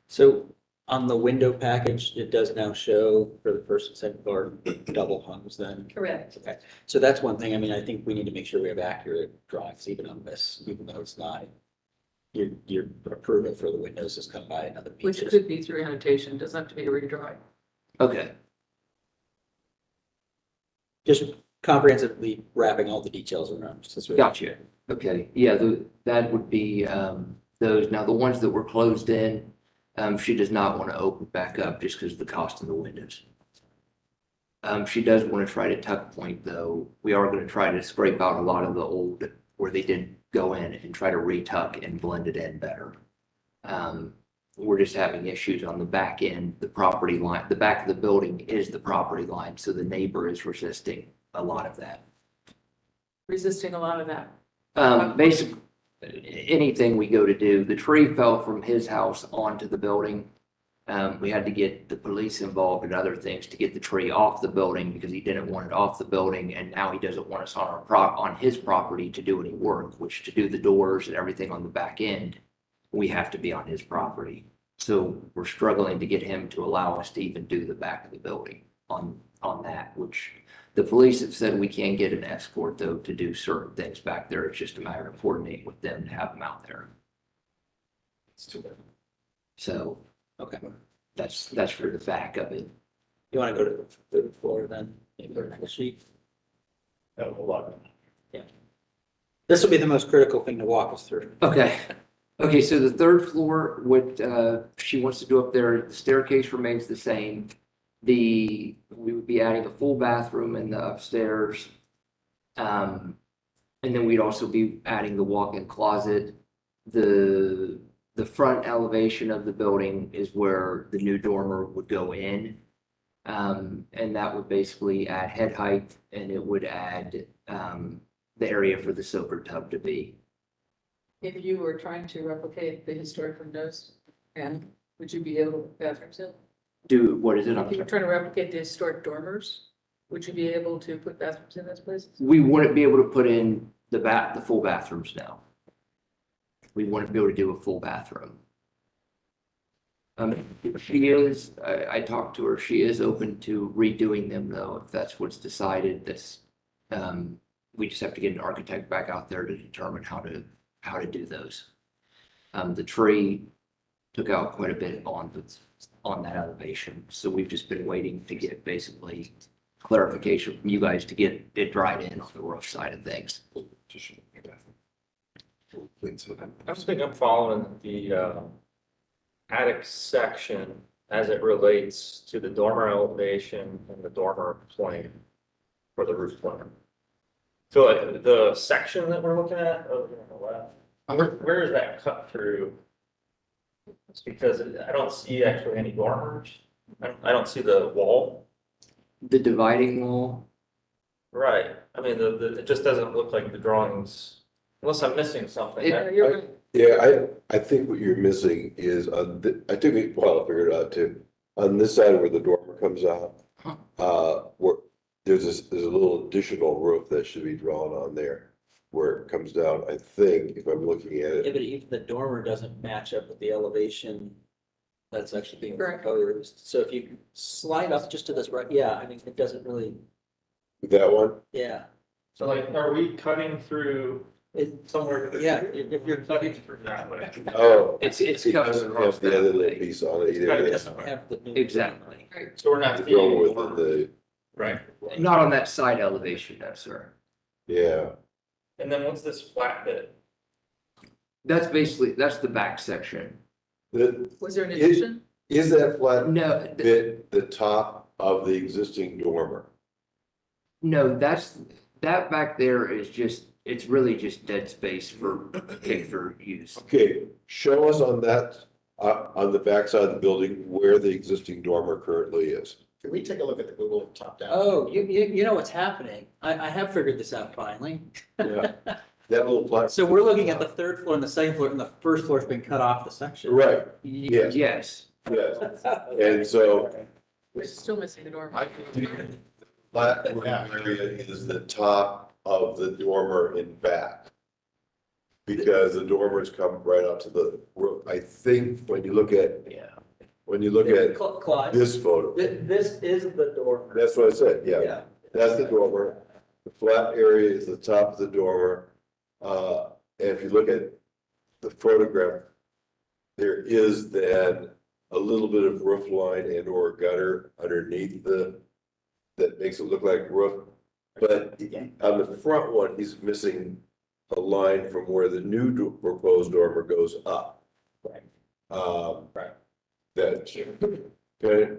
So on the window package, it does now show for the first and second floor double hungs then? Correct. Okay, so that's one thing. I mean, I think we need to make sure we have accurate drawings even on this, even though it's not. Your approval for the windows has come by another piece. Which could be through annotation, doesn't have to be a redrawing. Okay, Just comprehensively wrapping all the details around. Since we- gotcha. Okay, yeah, that would be, those. Now, the ones that were closed in, she does not want to open back up just because of the cost of the windows. She does want to try to tuck point though. We are going to try to scrape out a lot of the old where they did go in and try to retuck and blend it in better. We're just having issues on the back end, the property line, the back of the building is the property line, so the neighbor is resisting a lot of that. Resisting a lot of that. Basically, anything we go to do, the tree fell from his house onto the building. We had to get the police involved and other things to get the tree off the building because he didn't want it off the building, and now he doesn't want us on his property to do any work, which to do the doors and everything on the back end, we have to be on his property. So we're struggling to get him to allow us to even do the back of the building on that, which the police have said we can get an escort though to do certain things back there. It's just a matter of coordinating with them to have them out there. So, Okay, that's for the back of it. you want to go to the third floor then? Maybe the next sheet. A lot. Yeah. This will be the most critical thing to walk us through. Okay. Okay, so the third floor, what she wants to do up there, the staircase remains the same. We would be adding a full bathroom in the upstairs. And then we'd also be adding the walk-in closet. The front elevation of the building is where the new dormer would go in. And that would basically add head height, and it would add the area for the soaker tub to be. If you were trying to replicate the historic windows, and would you be able to put bathrooms in? What is it? If you were trying to replicate the historic dormers, would you be able to put bathrooms in those places? We wouldn't be able to put in the full bathrooms now. We wouldn't be able to do a full bathroom. I talked to her, she is open to redoing them though, if that's what's decided. We just have to get an architect back out there to determine how to do those. The tree took out quite a bit on that elevation, so we've just been waiting to get basically clarification from you guys to get it dried in on the roof side of things. I don't think I'm following the attic section as it relates to the dormer elevation and the dormer plane for the roof plane. So like the section that we're looking at over on the left, where is that cut through? It's because I don't see actually any dormers. I don't see the wall. The dividing wall, Right. I mean, it just doesn't look like the drawings, unless I'm missing something. Yeah, you're right. Yeah, I think what you're missing is I took a while to figure it out too. On this side where the dormer comes out, where there's a little additional roof that should be drawn on there where it comes down, I think, if I'm looking at Yeah, it. but even the dormer doesn't match up with the elevation that's actually being Correct. proposed. So if you slide up just to this right, yeah, I mean, it doesn't really, That one? yeah. So like, are we cutting through It, somewhere? yeah, if you're Cutting through that way. Oh. it's It coming doesn't across have the other that little way. piece on it It's gotta either. be It's somewhere. have the new. Exactly. So we're not going seeing. within the, Right. Not on that side elevation, no, sir. yeah. And then what's this flat bit? That's the back section. Was there an addition? Is that flat No, bit the top of the existing dormer? no, that back there is it's really just dead space for use. Okay, show us on that, on the backside of the building where the existing dormer currently is. Can we take a look at the Google top down? Oh, you know what's happening. I have figured this out finally. Yeah. That little platform. So we're looking at the third floor and the second floor, and the first floor's been cut off the section. Right, yes, Yes. yes. And so We're still missing the dormer. I think that area is the top of the dormer in back. Because the dormers come right out to the roof. I think when you look at, Clyde, this photo, this is the dormer. that's what I said, yeah. That's the dormer. The flat area is the top of the dormer. And if you look at the photograph, there is then a little bit of roof line and or gutter underneath that makes it look like roof. But on the front one, he's missing a line from where the new proposed dormer goes up. Right. Right. That,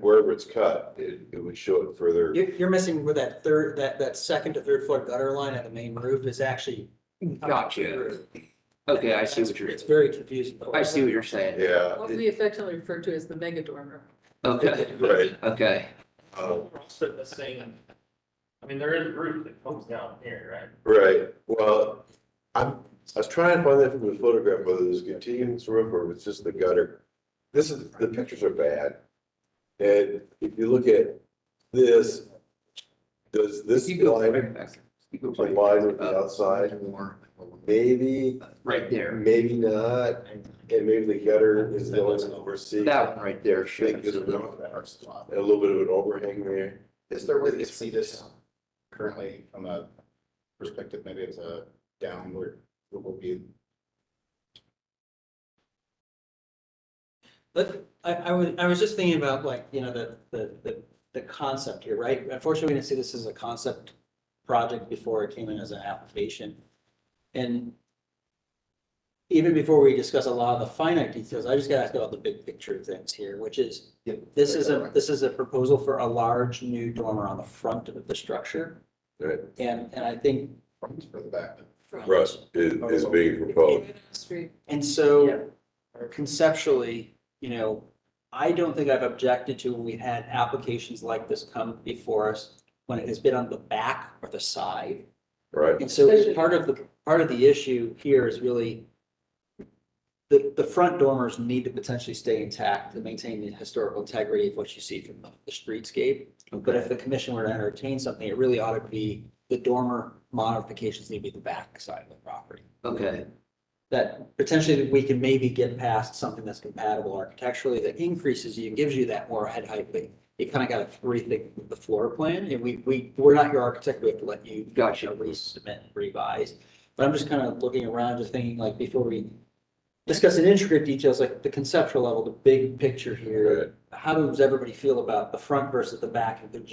wherever it's cut, it would show it further. You're missing where that second to third floor gutter line at the main roof is actually. Gotcha. Okay, I see what you're, It's very confusing. I see what you're saying. Yeah. What we affectionately refer to as the mega dormer. Okay, Right. okay. Also the same, I mean, there is a roof that comes down here, right? Right, well, I was trying to find that from the photograph, whether it's continuous roof or if it's just the gutter. The pictures are bad. And if you look at this, does this You go line right back. You go right align with the up. outside? More. Maybe, Right there. maybe not, and maybe the gutter is going overseas. That one right there shows. And a little bit of an overhang there. Is there a way to see this currently from a perspective, maybe it's a downward Google view? But I was just thinking about like, you know, the concept here, right? Unfortunately, we didn't see this as a concept project before it came in as an application. And even before we discuss a lot of the finite details, I just gotta ask about the big picture things here, which is, this is a proposal for a large new dormer on the front of the structure. Right, And I think. For the back. right, is being proposed. Street. And so conceptually, you know, I don't think I've objected to when we've had applications like this come before us, when it has been on the back or the side. Right, And so part of the issue here is really the front dormers need to potentially stay intact to maintain the historical integrity of what you see from the streetscape. But if the commission were to entertain something, it really ought to be the dormer modifications need to be the back side of the property. Okay, That potentially we can maybe get past something that's compatible architecturally that increases you, gives you that more head height, but you kind of got to rethink the floor plan. And we're not your architect, we have to let you. Gotcha. Resubmit, revise. But I'm just kind of looking around, just thinking like before we discuss in intricate details, like the conceptual level, the big picture here. How does everybody feel about the front versus the back? And could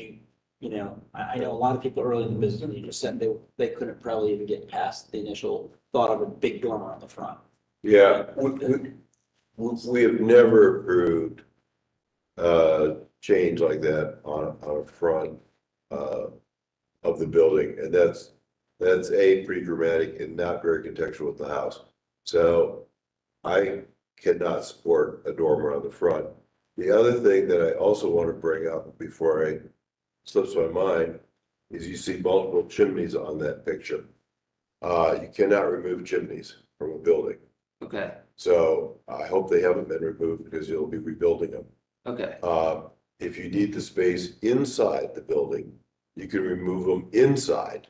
you know, I know a lot of people early in the business, when you just said they couldn't probably even get past the initial thought of a big dormer on the front. yeah, we have never approved change like that on a front of the building, and that's pretty dramatic and not very contextual with the house. So I cannot support a dormer on the front. The other thing that I also want to bring up before I slips my mind is you see multiple chimneys on that picture. You cannot remove chimneys from a building. okay, So I hope they haven't been removed because you'll be rebuilding them. okay, If you need the space inside the building, you can remove them inside.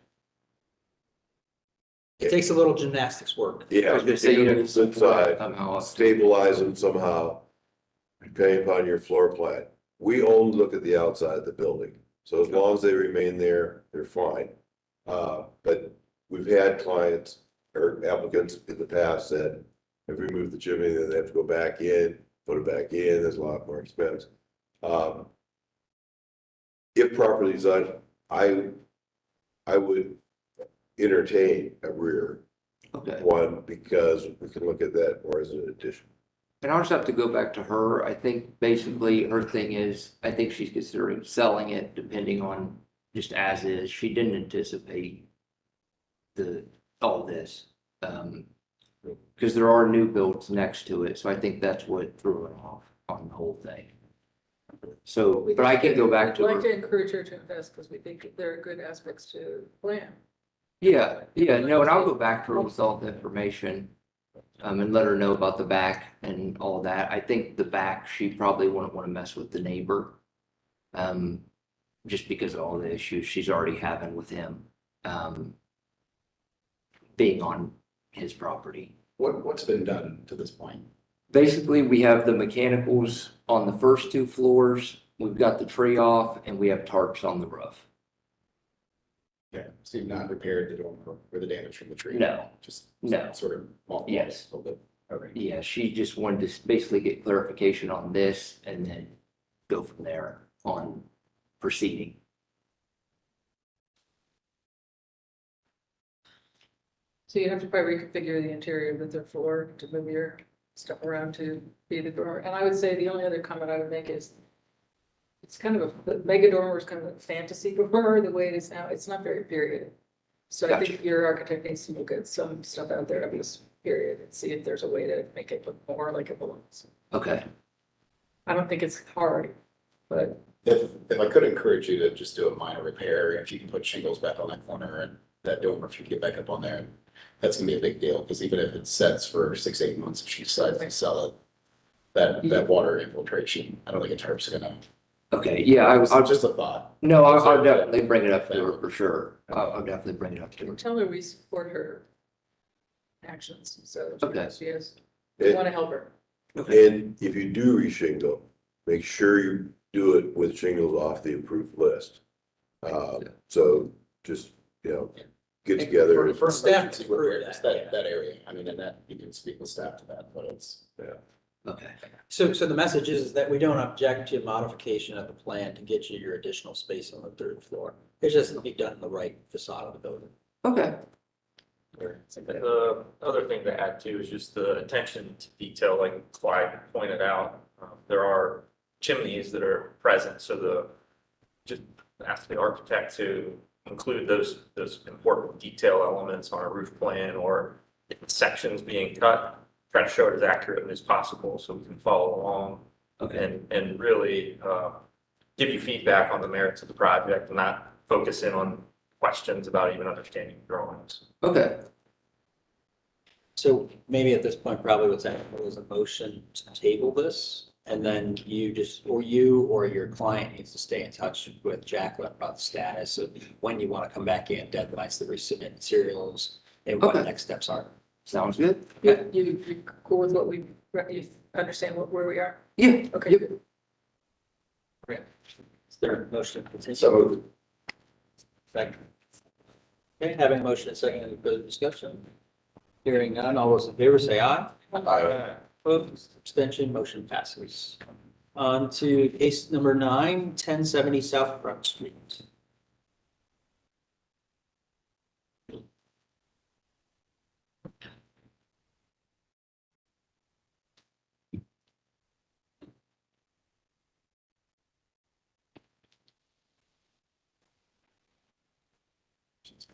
It takes a little gymnastics work. Yeah, I was gonna say you have to support inside, somehow. stabilize them somehow, depending upon your floor plan. We only look at the outside of the building. So as long as they remain there, they're fine. But we've had clients or applicants in the past that have removed the chimney, then they have to go back in, put it back in, there's a lot more expense. If properly designed, I would entertain a rear Okay. one because we can look at that more as an addition. And I'll just have to go back to her. I think basically her thing is, I think she's considering selling it depending on just as is. She didn't anticipate all this. Because there are new builds next to it, so I think that's what threw her off on the whole thing. So, but I can go back to We'd like her. to encourage her to invest because we think there are good aspects to the plan. Yeah, no, and I'll go back to her with all the information. And let her know about the back and all that. I think the back, she probably wouldn't want to mess with the neighbor. Just because of all the issues she's already having with him, being on his property. What's been done to this point? Basically, we have the mechanicals on the first 2 floors. We've got the tree off and we have tarps on the roof. Okay, so you've not repaired the dormer or the damage from the tree? No. Just No. sort of. Yes. A little bit. Okay. Yeah, she just wanted to basically get clarification on this and then go from there on proceeding. So you have to probably reconfigure the interior of the third floor to move your stuff around to be the dormer. And I would say the only other comment I would make is it's kind of the mega dormer is kind of a fantasy dormer the way it is now. It's not very period. So I think your architect needs to look at some stuff out there of this period and see if there's a way to make it look more like it belongs. Okay. I don't think it's hard, but If I could encourage you to just do a minor repair, if you can put shingles back on that corner and that dormer, if you can get back up on there, that's gonna be a big deal, because even if it sets for 6 to 8 months, if she decides to sell it, that water infiltration, I don't think a tarp's gonna. Okay, yeah, I'll Just a thought. no, I'll definitely bring it up to her for sure. I'll definitely bring it up to her. tell her we support her actions. So Okay. she is, we want to help her. And if you do reshingle, make sure you do it with shingles off the approved list. So just, get together. For Staff emergency to approve repairs, that, that area, I mean, and that, you can speak with staff to that, but it's. Okay. So the message is that we don't object to modification of the plan to get you your additional space on the 3rd floor. It's just to be done in the right facade of the building. Okay. The other thing to add too is just the attention to detail, like Clyde pointed out. There are chimneys that are present, so just ask the architect to include those important detail elements on a roof plan, or if the section's being cut, try to show it as accurately as possible so we can follow along. Okay. And really give you feedback on the merits of the project and not focus in on questions about even understanding drawings. Okay. So maybe at this point, probably what's happening is a motion to table this. And then or your client needs to stay in touch with Jacqueline about the status of when you want to come back in, deadlines to resubmit materials, and what the next steps are. Sounds good. You cool with what you understand where we are? Yeah. Okay. Yep. good. Is there a motion to continue? So Second. Okay, having a motion and second, any further discussion? Hearing none, all those in favor say aye. Opposed, abstention, motion passes. On to case number 9, 1070 South Front Street.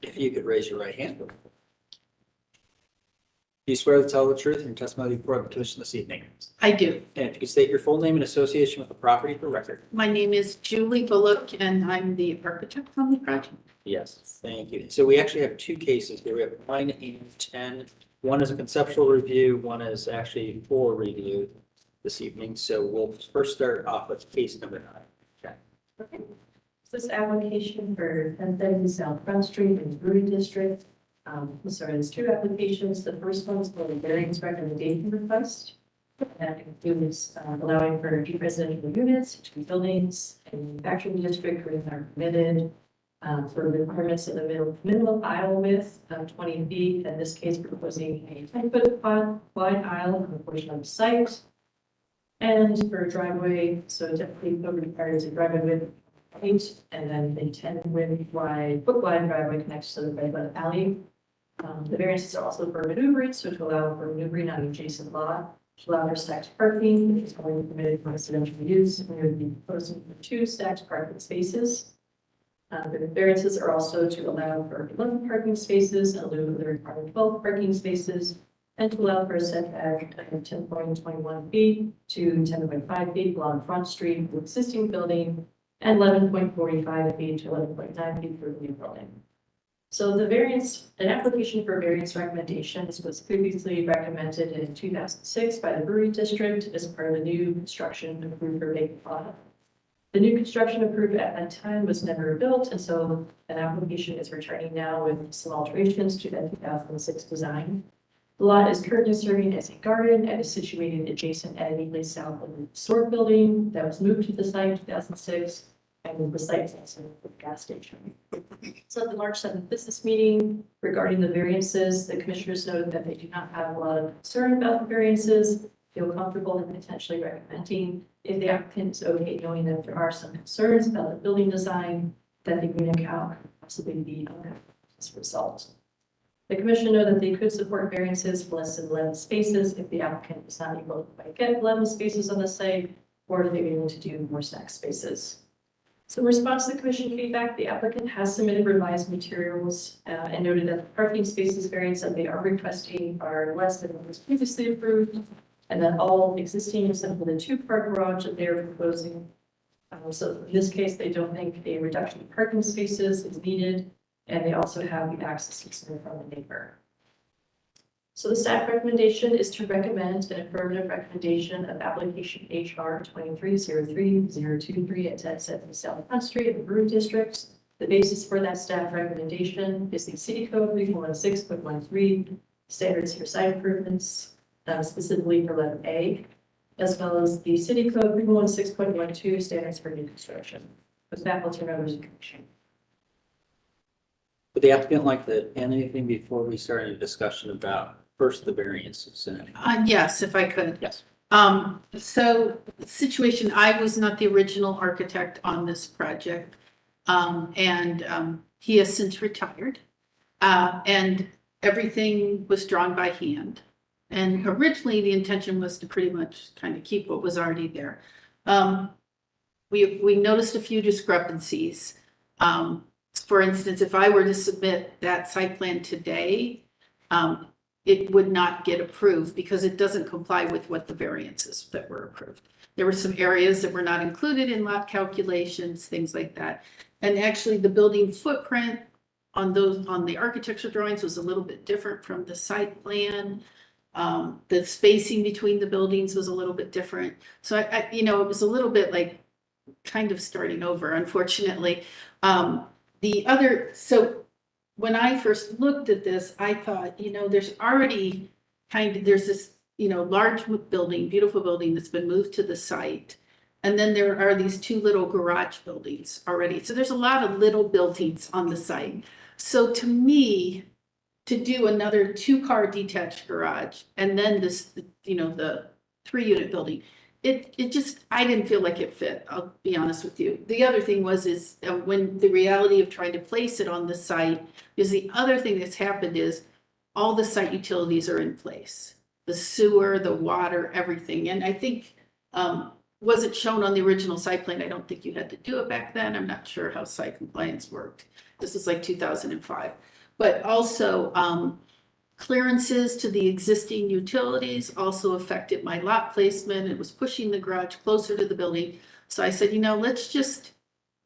If you could raise your right hand. Do you swear to tell the truth in your testimony before the commission this evening? I do. And if you could state your full name and association with the property for record. My name is Julie Bullock and I'm the architect on the project. Yes, thank you. So we actually have 2 cases here. We have 9 and 10. One is a conceptual review, one is actually for review this evening. So we'll first start off with case number 9. Okay. This application for 1070 South Front Street in the Brewery District. There's 2 applications. The first one is for the variance recommendation request. That includes allowing for 2 residential units, 2 buildings, and manufacturing district where they are permitted. For the requirements of the minimum aisle width of 20 feet. In this case, proposing a 10-foot wide aisle on a portion of the site. And for a driveway, so typically code requires a driveway width 8, and then a 10 foot wide driveway connects to the red alley. The variances are also for maneuvering, so to allow for maneuvering on adjacent lot, to allow for stacked parking, which is only permitted for residential use. We would be proposing for 2 stacked parking spaces. The variances are also to allow for 11 parking spaces in lieu of the required 12 parking spaces, and to allow for a setback of 10.21 feet to 10.5 feet along Front Street of the existing building and 11.45 feet to 11.9 feet for the new building. So the variance, an application for variance recommendations was previously recommended in 2006 by the Brewery District as part of the new construction approved for vacant lot. The new construction approved at that time was never built, and so an application is returning now with some alterations to that 2006 design. The lot is currently serving as a garden and is situated adjacent and immediately south of the historic building that was moved to the site in 2006, and the site is also a gas station. So at the March 7th business meeting regarding the variances, the commissioners noted that they do not have a lot of concern about the variances, feel comfortable in potentially recommending if the applicant is okay, knowing that there are some concerns about the building design, that the unit count could possibly be as a result. The commission noted that they could support variances for less than 11 spaces if the applicant is not able to quite get 11 spaces on the site, or if they're able to do more stack spaces. So in response to the commission feedback, the applicant has submitted revised materials and noted that the parking spaces variance that they are requesting are less than what was previously approved, and that all existing except for the two-car garage that they are proposing. So in this case, they don't think a reduction in parking spaces is needed, and they also have the access easement from the neighbor. So the staff recommendation is to recommend an affirmative recommendation of application HR 2303-023 at 1070 South Front Street in the Brewery District. The basis for that staff recommendation is the City Code 316.13 standards for site improvements, specifically for letter A, as well as the City Code 316.12 standards for new construction. With that, I'll turn over to the commission. Would the applicant like to add anything before we start a discussion about first the variances? Yes, if I could. Yes. So the situation, I was not the original architect on this project. He has since retired. And everything was drawn by hand. And originally the intention was to pretty much kind of keep what was already there. We noticed a few discrepancies. For instance, if I were to submit that site plan today, it would not get approved because it doesn't comply with what the variances that were approved. There were some areas that were not included in lot calculations, things like that. And actually the building footprint on the architecture drawings was a little bit different from the site plan. The spacing between the buildings was a little bit different. So it was a little bit like kind of starting over, unfortunately. So when I first looked at this, I thought, there's already there's this, large building, beautiful building that's been moved to the site. And then there are these two little garage buildings already. So there's a lot of little buildings on the site. So to me, to do another 2-car detached garage and then this, the 3-unit building, it just, I didn't feel like it fit. I'll be honest with you. The other thing is when the reality of trying to place it on the site, because the other thing that's happened is all the site utilities are in place, the sewer, the water, everything. And I think, wasn't shown on the original site plan. I don't think you had to do it back then. I'm not sure how site compliance worked. This is like 2005, but also, clearances to the existing utilities also affected my lot placement. It was pushing the garage closer to the building. So I said, let's just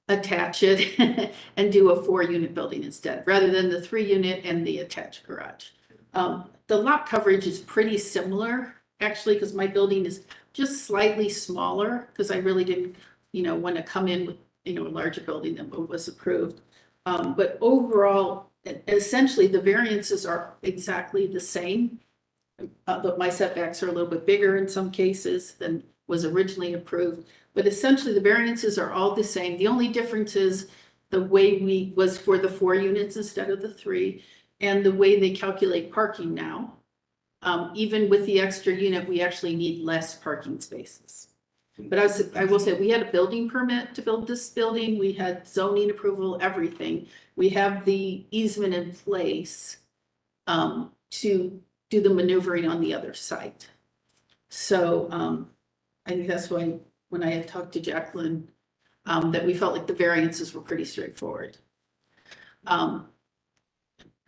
attach it and do a 4-unit building instead, rather than the 3-unit and the attached garage. The lot coverage is pretty similar, actually, because my building is just slightly smaller, because I really didn't, want to come in with, a larger building than what was approved. But overall, essentially, the variances are exactly the same, but my setbacks are a little bit bigger in some cases than was originally approved. But essentially, the variances are all the same. The only difference is the way was for the 4 units instead of the 3, and the way they calculate parking now. Even with the extra unit, we actually need less parking spaces. But I will say, we had a building permit to build this building. We had zoning approval, everything. We have the easement in place to do the maneuvering on the other site. So I think that's why when I had talked to Jacqueline, that we felt like the variances were pretty straightforward.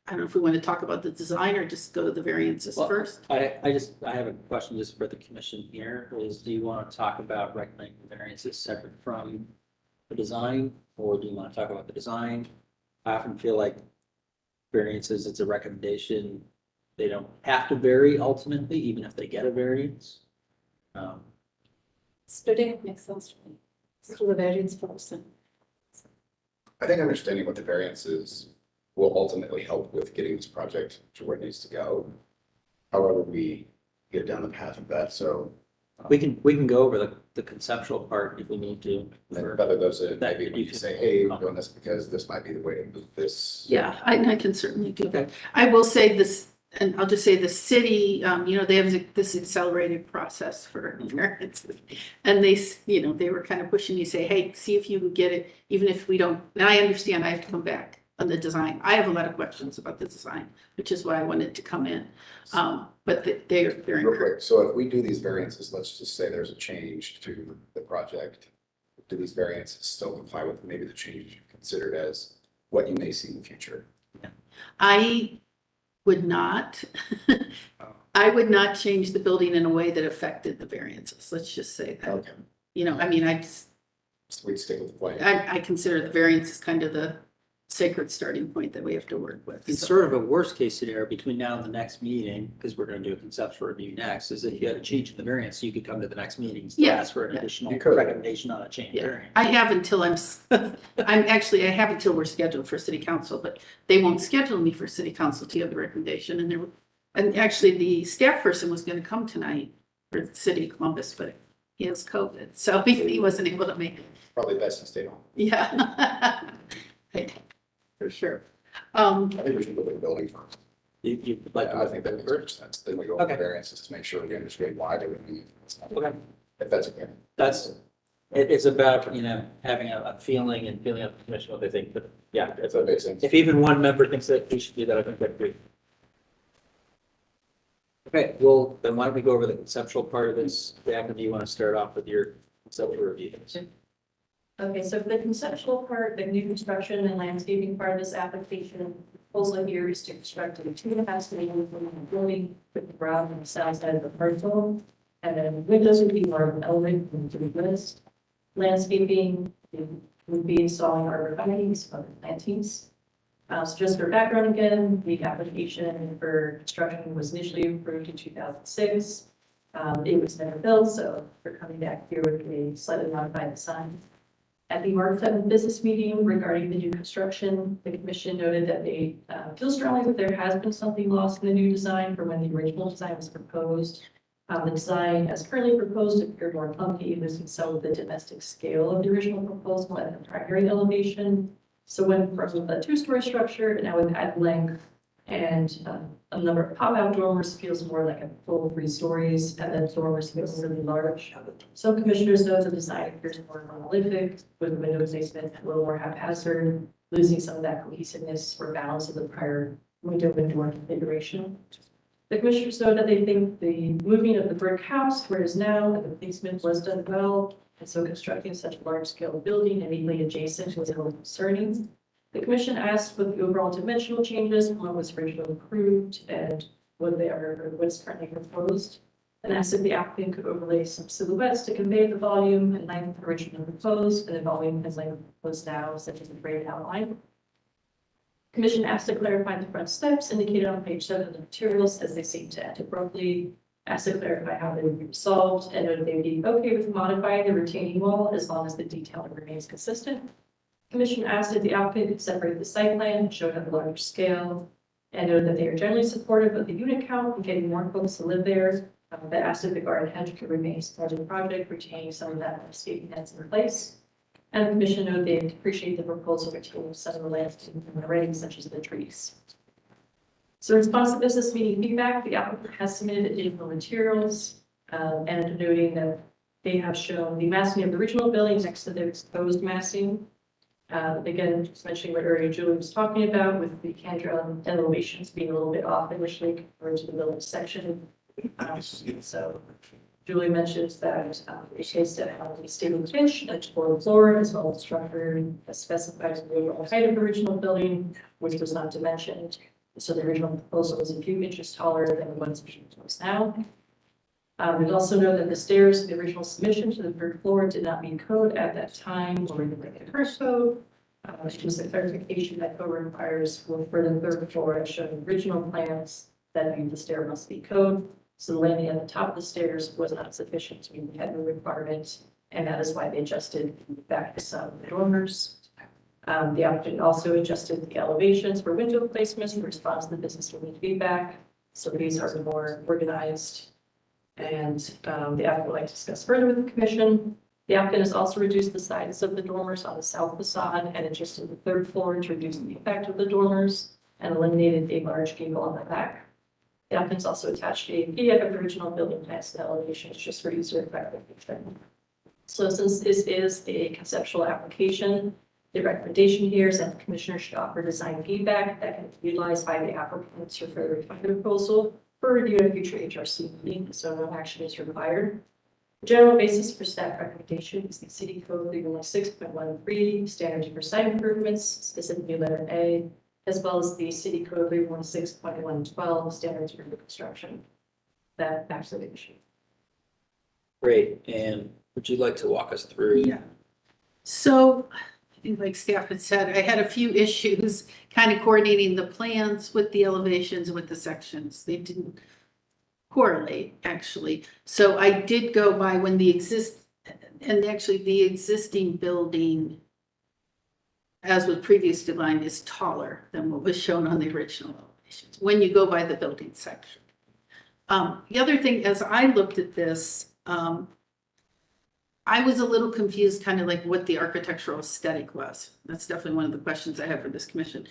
I don't know if we want to talk about the design or just go to the variances Well, first. I have a question just for the commission here, is do you want to talk about recommending variances separate from the design? Or do you want to talk about the design? I often feel like variances, it's a recommendation. They don't have to vary ultimately, even if they get a variance. Splitting it makes sense to me. Let's do the variance first. I think understanding what the variance is will ultimately help with getting this project to where it needs to go. However, we get down the path of that, so We can go over the conceptual part if we need to. then whether those are, That maybe when you you can- say, hey, we're doing this because this might be the way to move this. Yeah, I can certainly do that. I will say this, and I'll just say the city, they have this accelerated process for variances. And they were kind of pushing me, say, hey, see if you can get it, even if we don't, and I understand I have to come back on the design. I have a lot of questions about the design, which is why I wanted to come in. But they're Real encouraged. quick, so if we do these variances, let's just say there's a change to the project. Do these variances still comply with maybe the changes you considered as what you may see in the future? I would not, I would not change the building in a way that affected the variances. Let's just say that. Okay, so we'd stick with the plan. I consider the variance as kind of the sacred starting point that we have to work with. It's So- sort of a worst case scenario between now and the next meeting, because we're going to do a conceptual review next, is if you had a change in the variance, you could come to the next meeting and still Yeah, ask for an yeah. additional You could. recommendation on a change Yeah, variance. I have until I have until we're scheduled for city council, but they won't schedule me for city council to give the recommendation. And actually the staff person was going to come tonight for the city of Columbus, but he has COVID, so he wasn't able to make it. Probably best to stay home. Yeah. Right, for sure. I think we should look at the building first. You'd like to. I think that makes more sense. Then we go over the Okay. variances to make sure we understand why they would be. Okay. If that's okay. It's about, having a feeling and feeling out the commission what they think, but yeah, If that makes sense. if even one member thinks that we should do that, I think that'd be great. Okay, well, then why don't we go over the conceptual part of this? Jack, do you want to start off with your conceptual review? Okay, so for the conceptual part, the new construction and landscaping part of this application, proposal here is to construct a 2.5 story building with the ground on the south side of the parcel. And then windows would be more of an element from the list. Landscaping would be installing arborvitae's, other plantings. So just for background again, the application for construction was initially approved in 2006. It was never built, so we're coming back here with a slightly modified design. At the March 7th business meeting regarding the new construction, the commission noted that they feel strongly that there has been something lost in the new design from when the original design was proposed. The design as currently proposed appeared more clunky, losing some of the domestic scale of the original proposal at the primary elevation. So when from a 2-story structure, and now with added length and a number of pop-out dormers feels more like a full 3 stories, and then dormers feels really large. Some commissioners note the design appears more monolithic, with the window placement a little more haphazard, losing some of that cohesiveness or balance of the prior window and door configuration. The commissioners note that they think the moving of the brick house where it is now, and the placement was done well, and so constructing such a large-scale building immediately adjacent was a little concerning. The commission asked what the overall dimensional changes from what was originally approved and what's currently proposed, and asked if the applicant could overlay some silhouettes to convey the volume and length originally proposed, and the volume as length proposed now, such as the graded outline. Commission asked to clarify the front steps indicated on page 7 of the materials as they seem to end abruptly, asked to clarify how they would be resolved, and noted they would be okay with modifying the retaining wall as long as the detailing remains consistent. Commission asked if the applicant could separate the site plan, show it at a larger scale, and noted that they are generally supportive of the unit count and getting more folks to live there. But asked if the garden hedge could remain as part of the project, retaining some of that landscaping that's in place. And the commission noted they appreciate the proposal retaining some of the landscaping already, such as the trees. So in response to business meeting feedback, the applicant has submitted additional materials and noting that they have shown the massing of the original building next to the exposed massing. Again, just mentioning what earlier Julie was talking about with the canter elevations being a little bit off initially compared to the building section. So Julie mentions that it shapes to have a stable pitch and to floor as well as structure as specified as the overall height of the original building, which was not dimensioned. So the original proposal was a few inches taller than the ones proposed now. We'd also know that the stairs, the original submission to the third floor did not meet code at that time or in the first code. Which was the clarification that code requires for the third floor, as shown in original plans, that the stair must be code. So the landing at the top of the stairs was not sufficient to meet the headroom requirement, and that is why they adjusted back some dormers. The applicant also adjusted the elevations for window placements in response to the business owner feedback. So these are more organized. And the applicant would like to discuss further with the commission. The applicant has also reduced the size of the dormers on the south facade and adjusted the third floor to reduce the effect of the dormers and eliminated a large gable on the back. The applicant's also attached a PDF of the original building plans and elevations just for user clarification. So since this is a conceptual application, the recommendation here is that the commissioner should offer design feedback that can be utilized by the applicant to further refine the proposal for review at a future HRC meeting, so no action is required. The general basis for staff recommendation is the City Code 316.13 standards for site improvements, specifically letter A, as well as the City Code 316.112 standards for new construction. That backs the issue. Great, and would you like to walk us through? Yeah. So I think like staff had said, I had a few issues kind of coordinating the plans with the elevations with the sections. They didn't correlate actually. So I did go by when the existing building, as with previous design, is taller than what was shown on the original elevations, when you go by the building section. The other thing, as I looked at this, I was a little confused, kind of like what the architectural aesthetic was. That's definitely one of the questions I have for this commission.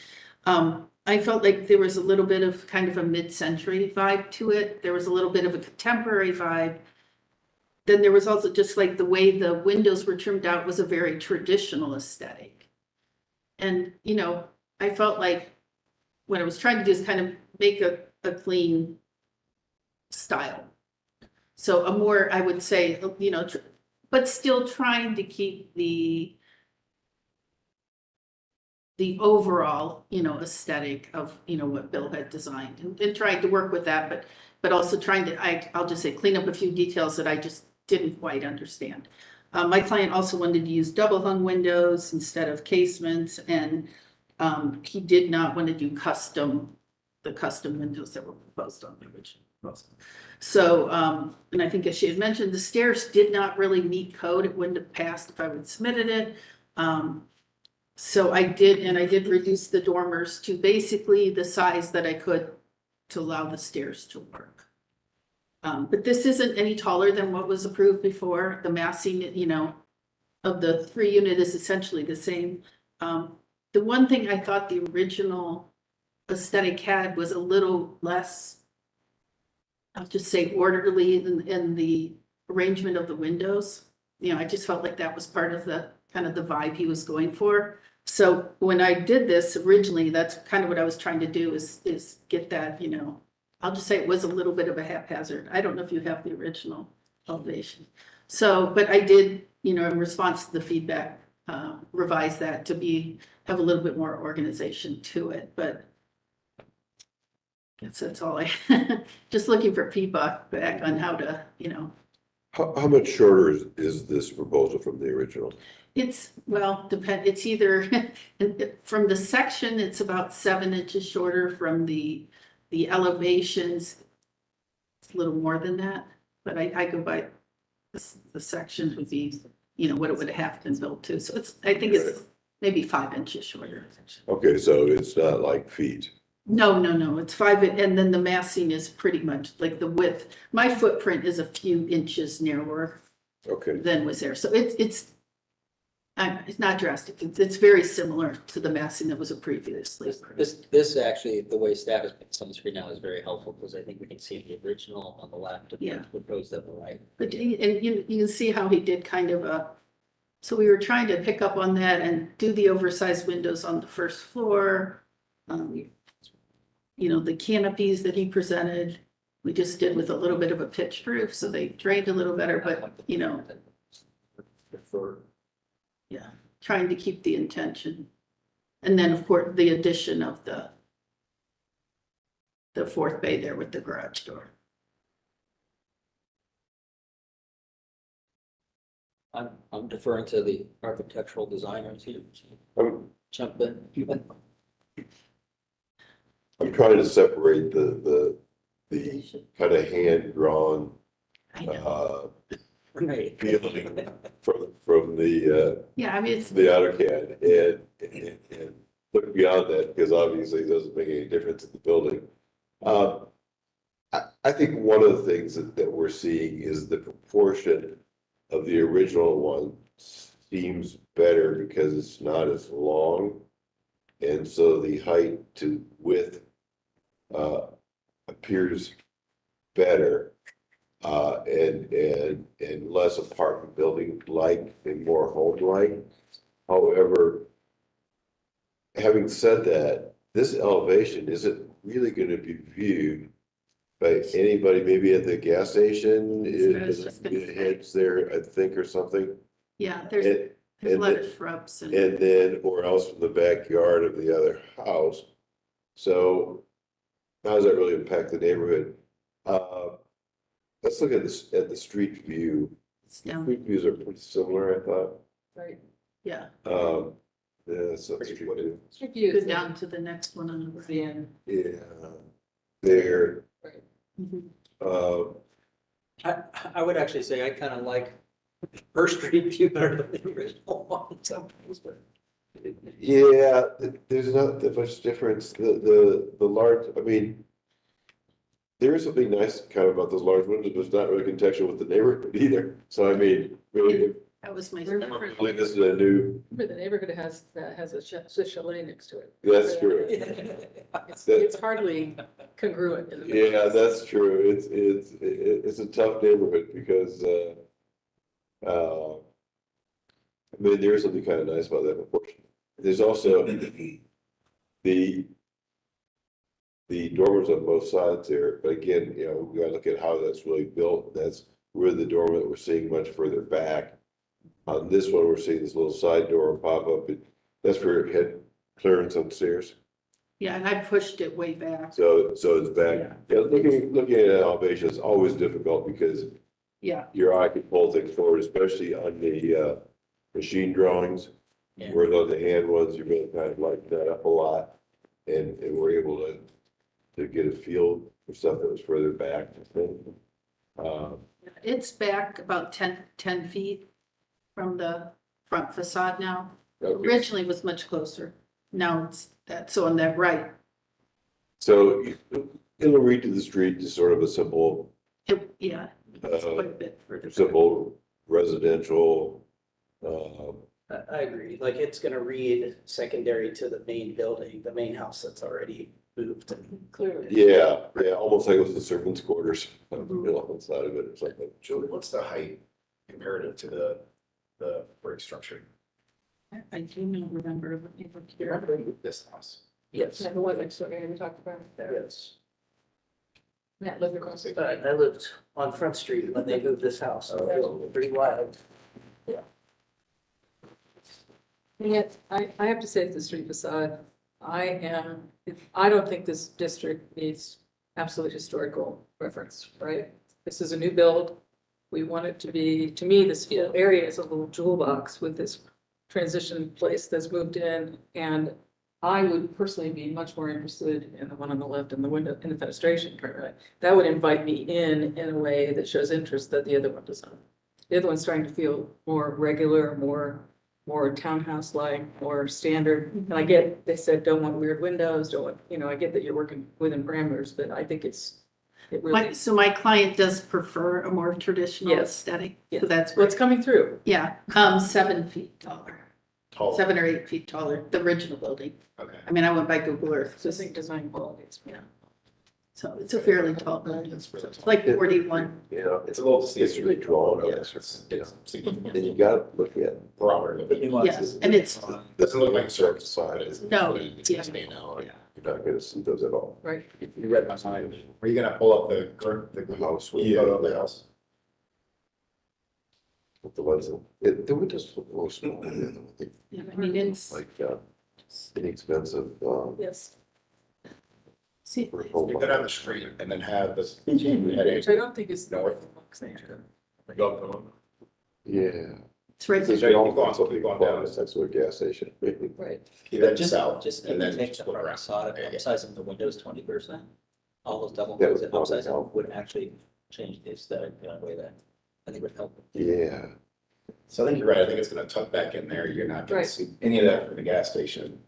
I felt like there was a little bit of kind of a mid-century vibe to it. There was a little bit of a contemporary vibe. Then there was also just like the way the windows were trimmed out was a very traditional aesthetic. And, you know, I felt like what I was trying to do is kind of make a clean style. So a more, I would say, you know, but still trying to keep the overall, you know, aesthetic of, you know, what Bill had designed and trying to work with that, but also trying to, I'll just say, clean up a few details that I just didn't quite understand. My client also wanted to use double hung windows instead of casements, and he did not want to do the custom windows that were proposed on the original proposal. So, and I think as she had mentioned, the stairs did not really meet code. It wouldn't have passed if I would have submitted it. So I did reduce the dormers to basically the size that I could to allow the stairs to work. But this isn't any taller than what was approved before. The massing, you know, of the 3 unit is essentially the same. The one thing I thought the original aesthetic had was a little less, I'll just say, orderly in the arrangement of the windows. You know, I just felt like that was part of the kind of the vibe he was going for. So when I did this originally, that's kind of what I was trying to do is get that, you know, I'll just say it was a little bit of a haphazard. I don't know if you have the original elevation. So, but I did, you know, in response to the feedback, revise that to have a little bit more organization to it. But I guess that's all just looking for feedback back on how to, you know. How much shorter is this proposal from the original? It's, well, it's either, from the section, it's about 7 inches shorter. From the elevations, it's a little more than that. But I go by the sections would be, you know, what it would have been built to. So I think it's maybe 5 inches shorter. Okay, so it's not like feet. No, it's 5, and then the massing is pretty much like the width. My footprint is a few inches narrower than was there. So it's not drastic. It's very similar to the massing that was previously. This actually, the way staff is putting on the screen now is very helpful because I think we can see the original on the left and the proposed on the right. But and you can see how he did kind of so we were trying to pick up on that and do the oversized windows on the first floor. You know, the canopies that he presented, we just did with a little bit of a pitched roof, so they drained a little better, but, you know, yeah, trying to keep the intention. And then, of course, the addition of the the fourth bay there with the garage door. I'm deferring to the architectural designers here. I'm, Jump in. I'm trying to separate the kind of hand-drawn, I know. Right. feeling from the, Yeah, I mean, it's, the AutoCAD and look beyond that, because obviously it doesn't make any difference in the building. I think one of the things that we're seeing is the proportion of the original one seems better because it's not as long. And so the height to width appears better and less apartment building like and more home like. However, having said that, this elevation isn't really going to be viewed by anybody, maybe at the gas station, it heads there, I think, or something. yeah, And- there's a and lot the- of shrubs and, And then, or else from the backyard of the other house. So how does that really impact the neighborhood? Let's look at this, at the street view. it's The down, street views are pretty similar, I thought. Right. yeah. Yeah, so street view. Street view Go is down to the next one on the right. the end. Yeah, there, Right. Mhm. I would actually say I kind of like her street view better than the original one sometimes, but. yeah, there's not that much difference. The large, I mean, there is something nice kind of about those large windows, but it's not really contextual with the neighborhood either. So I mean, really, That was my. really, this is a new, Remember, the neighborhood has a chalet next to it. that's true. It's hardly congruent. in the Yeah, pictures. that's true. It's a tough neighborhood because, I mean, there is something kind of nice about that proportion. There's also the dormers on both sides there, but again, you know, we gotta look at how that's really built. That's where the dormer that we're seeing much further back. On this one, we're seeing this little side door pop up. That's for head clearance on stairs. Yeah, and I pushed it way back. So it's back. Yeah, looking at an elevation is always difficult because Yeah, your eye can pull things forward, especially on the machine drawings. Yeah. Where on the hand ones, you really kind of lighten that up a lot. And we're able to get a feel for stuff that was further back, I think. it's back about 10 feet from the front facade now. Okay. Originally it was much closer. Now it's that, so on that right, So it'll read to the street is sort of a simple, yeah, it's quite a bit further. back. simple residential. I agree, like it's gonna read secondary to the main building, the main house that's already moved. Clearly. Yeah, almost like it was the servants' quarters, you know, on the side of it or something. Julie, what's the height comparative to the brick structure? I do not remember. Let me look here. Remember this house? Yes, The one next door, we talked about. Yes. Matt lived across the. I lived on Front Street when they moved this house, so it was pretty wild. And yet, I have to say that the street facade, I don't think this district needs absolute historical reference, right? This is a new build. We want it to be, to me, this area is a little jewel box with this transition place that's moved in. And I would personally be much more interested in the one on the left in the window, in the fenestration part. That would invite me in a way that shows interest that the other one does not. The other one's starting to feel more regular, more townhouse-like, more standard. And I get, they said, don't want weird windows, don't want, I get that you're working within parameters, but I think it really, So my client does prefer a more traditional Yes. aesthetic. Yes. So that's what's coming through. yeah, 7 feet taller, Tall. 7 or 8 feet taller, the original building. Okay. I mean, I went by Google Earth, So I think design qualities, yeah. so it's a fairly tall building. It's really It's like 41. You know, It's a little distinct. It's really drawn out. It's and you gotta look at. barometer. Yes, and it's, Doesn't look like a surface side. No, It's yeah. stand out. You're not gonna see those at all. Right. You read my mind. Are you gonna pull up the House. photo of the house? With the ones, the windows look a little small, I think, I mean, it's, like, inexpensive, Yes. See, You go down the street and then have this heading Which I don't think is. north. Go up the road. Yeah. it's right So there. you go on down, That's what a gas station. Right. you then Just- south, Just and then take the split front around. facade, Yeah, yeah. upsizing the windows 20%. All those double That windows, would probably upsizing help. would actually change the aesthetic in a way that I think would help. Yeah. So I think you're right. I think it's gonna tuck back in there. You're not gonna Right. see any of that from the gas station.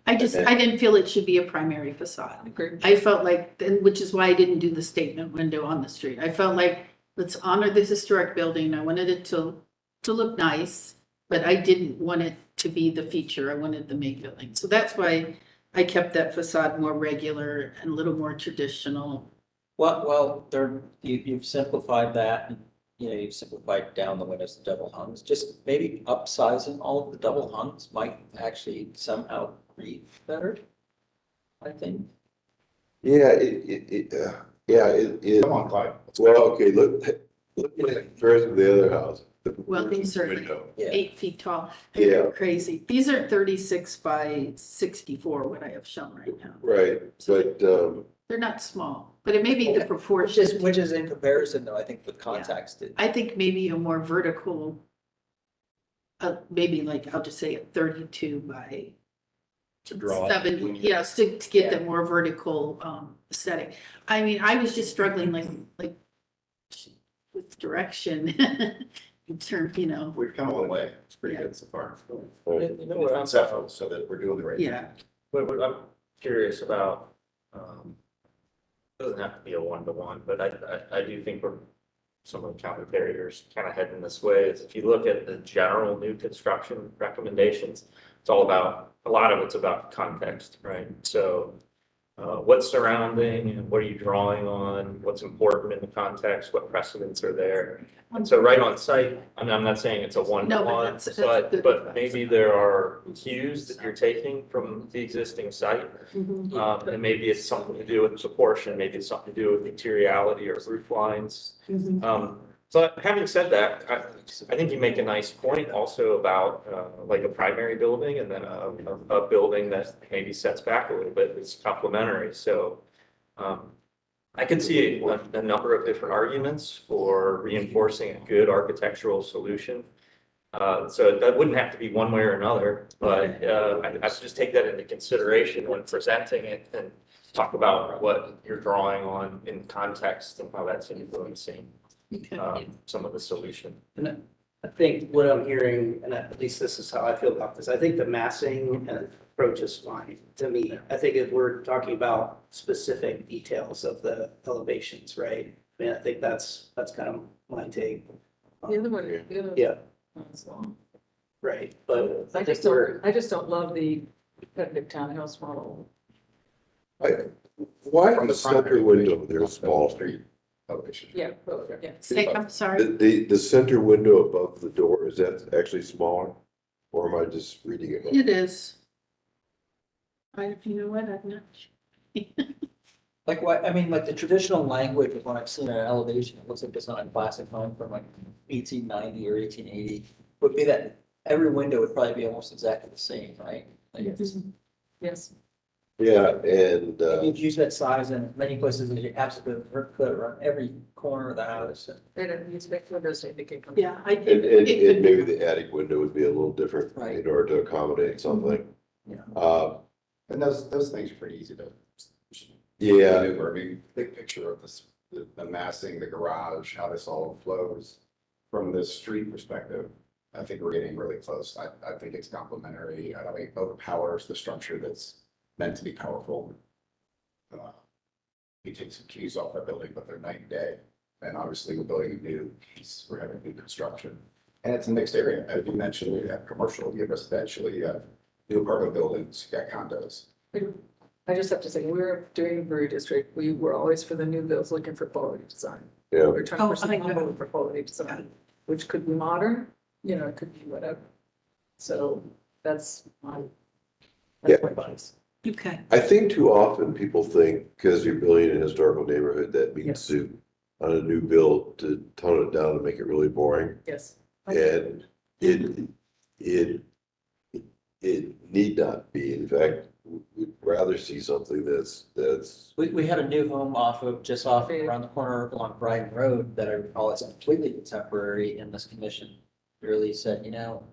I didn't feel it should be a primary facade. Agree. I felt like, and which is why I didn't do the statement window on the street. I felt like, let's honor this historic building. I wanted it to look nice, but I didn't want it to be the feature. I wanted the main building. So that's why I kept that facade more regular and a little more traditional. Well, you've simplified that, and, you've simplified down the windows to double hungs. Just maybe upsizing all of the double hungs might actually somehow read better, I think. Yeah, Come on, Clyde. well, okay, look at first with the other house. The Well, these are window. Yeah. 8 feet tall. Yeah. They're crazy. These are 36 by 64, what I have shown right now. Right, but, They're not small, but it may be the proportion. Which is in comparison though, I think with context. I think maybe a more vertical, maybe like, I'll just say a 32 by To draw. 7, yes, to get the more vertical aesthetic. I mean, I was just struggling like with direction in terms, We've come a long way. It's pretty good so far. You know what I'm Conceptual, so that we're doing the right thing. yeah. What I'm curious about, doesn't have to be a one-to-one, but I do think some of the county carriers kind of heading this way is if you look at the general new construction recommendations, it's all about, a lot of it's about context, right? So what's surrounding and what are you drawing on, what's important in the context, what precedents are there? And so right on site, I'm not saying it's a one-to-one, that's but good. maybe there are cues that you're taking from the existing site. Mm-hmm. And maybe it's something to do with proportion, maybe it's something to do with materiality or roof lines. So having said that, I think you make a nice point also about like a primary building and then a building that maybe sets back a little bit, is complementary. So I can see a number of different arguments for reinforcing a good architectural solution. So that wouldn't have to be one way or another, but I just take that into consideration when presenting it and talk about what you're drawing on in context and how that's influencing some of the solution. And I think what I'm hearing, and at least this is how I feel about this, I think the massing and approach is fine to me. I think if we're talking about specific details of the elevations, right? I mean, I think that's kind of my take. The other one, Yeah, that's long. right, but I just don't love the competitive townhouse model. why From the the center primary window, elevation, they're the small. street elevation. Yeah, yeah. Say, I'm sorry. The center window above the door, is that actually smaller? Or am I just reading it? It is. You know what, I'm not. Like what, I mean, like the traditional language of when I've seen an elevation, it looks like it's not a classic home from like 1890 or 1880, would be that every window would probably be almost exactly the same, right? Like it's, Yes. Yeah, and, you've used that size in many places that you absolutely could around every corner of the house. They don't use big windows, I think it comes. Yeah, and maybe the attic window would be a little different Right. in order to accommodate something. Yeah. And those things are pretty easy to. Yeah. maneuver. I mean, big picture of this, the massing, the garage, how this all flows from this street perspective. I think we're getting really close. I think it's complementary. I don't think it overpowers the structure that's meant to be powerful. We take some cues off that building, but they're night and day. And obviously we're building a new piece, we're having new construction. And it's a mixed area. As you mentioned, we have commercial, you have residential, you have new apartment buildings, you got condos. I just have to say, we were doing Brewery District, we were always for the new builds looking for quality design. Yeah. We're trying to push I the know. envelope for quality design, which could be modern, it could be whatever. So that's my advice. Okay. I think too often people think because you're building in a historical neighborhood, that means Yes. to, on a new build, to tone it down and make it really boring. Yes. And it need not be. In fact, we'd rather see something that's, We had a new home just off around the corner along Brighton Road that I recall is completely contemporary, and this commission really said,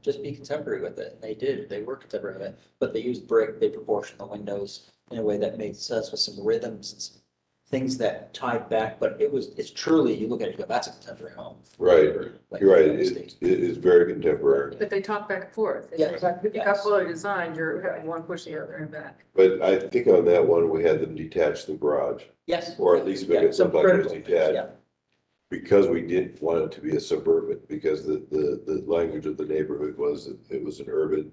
just be contemporary with it. And they did, they were contemporary with it, but they used brick, they proportioned the windows in a way that made sense with some rhythms and some things that tied back, but it's truly, you look at it, you go, that's a contemporary home. right, Like, you're right, realistic. it is very contemporary. But they talk back and forth. Yeah, If you got yes. quality design, you're having one push the other and back. But I think on that one, we had them detach the garage, Yes. or at least make Yeah, it some look like it was critical things, detached. yeah. Because we didn't want it to be a suburban, because the language of the neighborhood was, that it was an urban,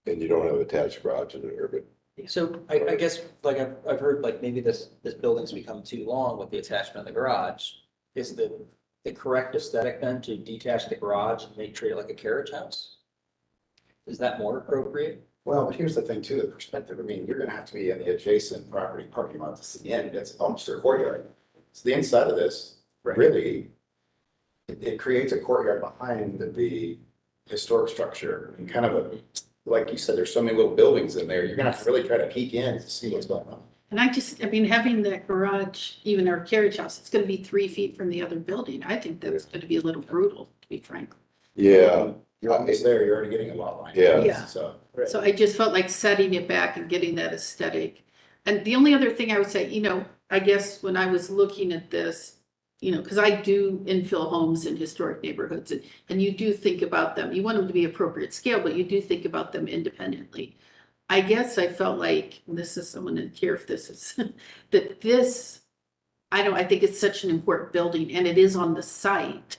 and you don't have attached garage in an urban. So I guess, like, I've heard, like, maybe this building's become too long with the attachment of the garage. Is the correct aesthetic then to detach the garage and treat it like a carriage house? Is that more appropriate? Well, but here's the thing too, the perspective, I mean, you're gonna have to be in the adjacent property parking lot to see the end, it's almost a courtyard. So the inside of this, really, it creates a courtyard behind the historic structure and kind of a, like you said, there's so many little buildings in there, you're gonna have to really try to peek in to see what's going on. And I mean, having that garage, even our carriage house, it's gonna be 3 feet from the other building. I think that's gonna be a little brutal, to be frank. Yeah, You're almost there, you're already getting a lot line. Yeah. Yeah. So. So I just felt like setting it back and getting that aesthetic. And the only other thing I would say, I guess when I was looking at this, because I do infill homes in historic neighborhoods and you do think about them, you want them to be appropriate scale, but you do think about them independently. I guess I felt like, and this is someone in here if this is, that this, I think it's such an important building and it is on the site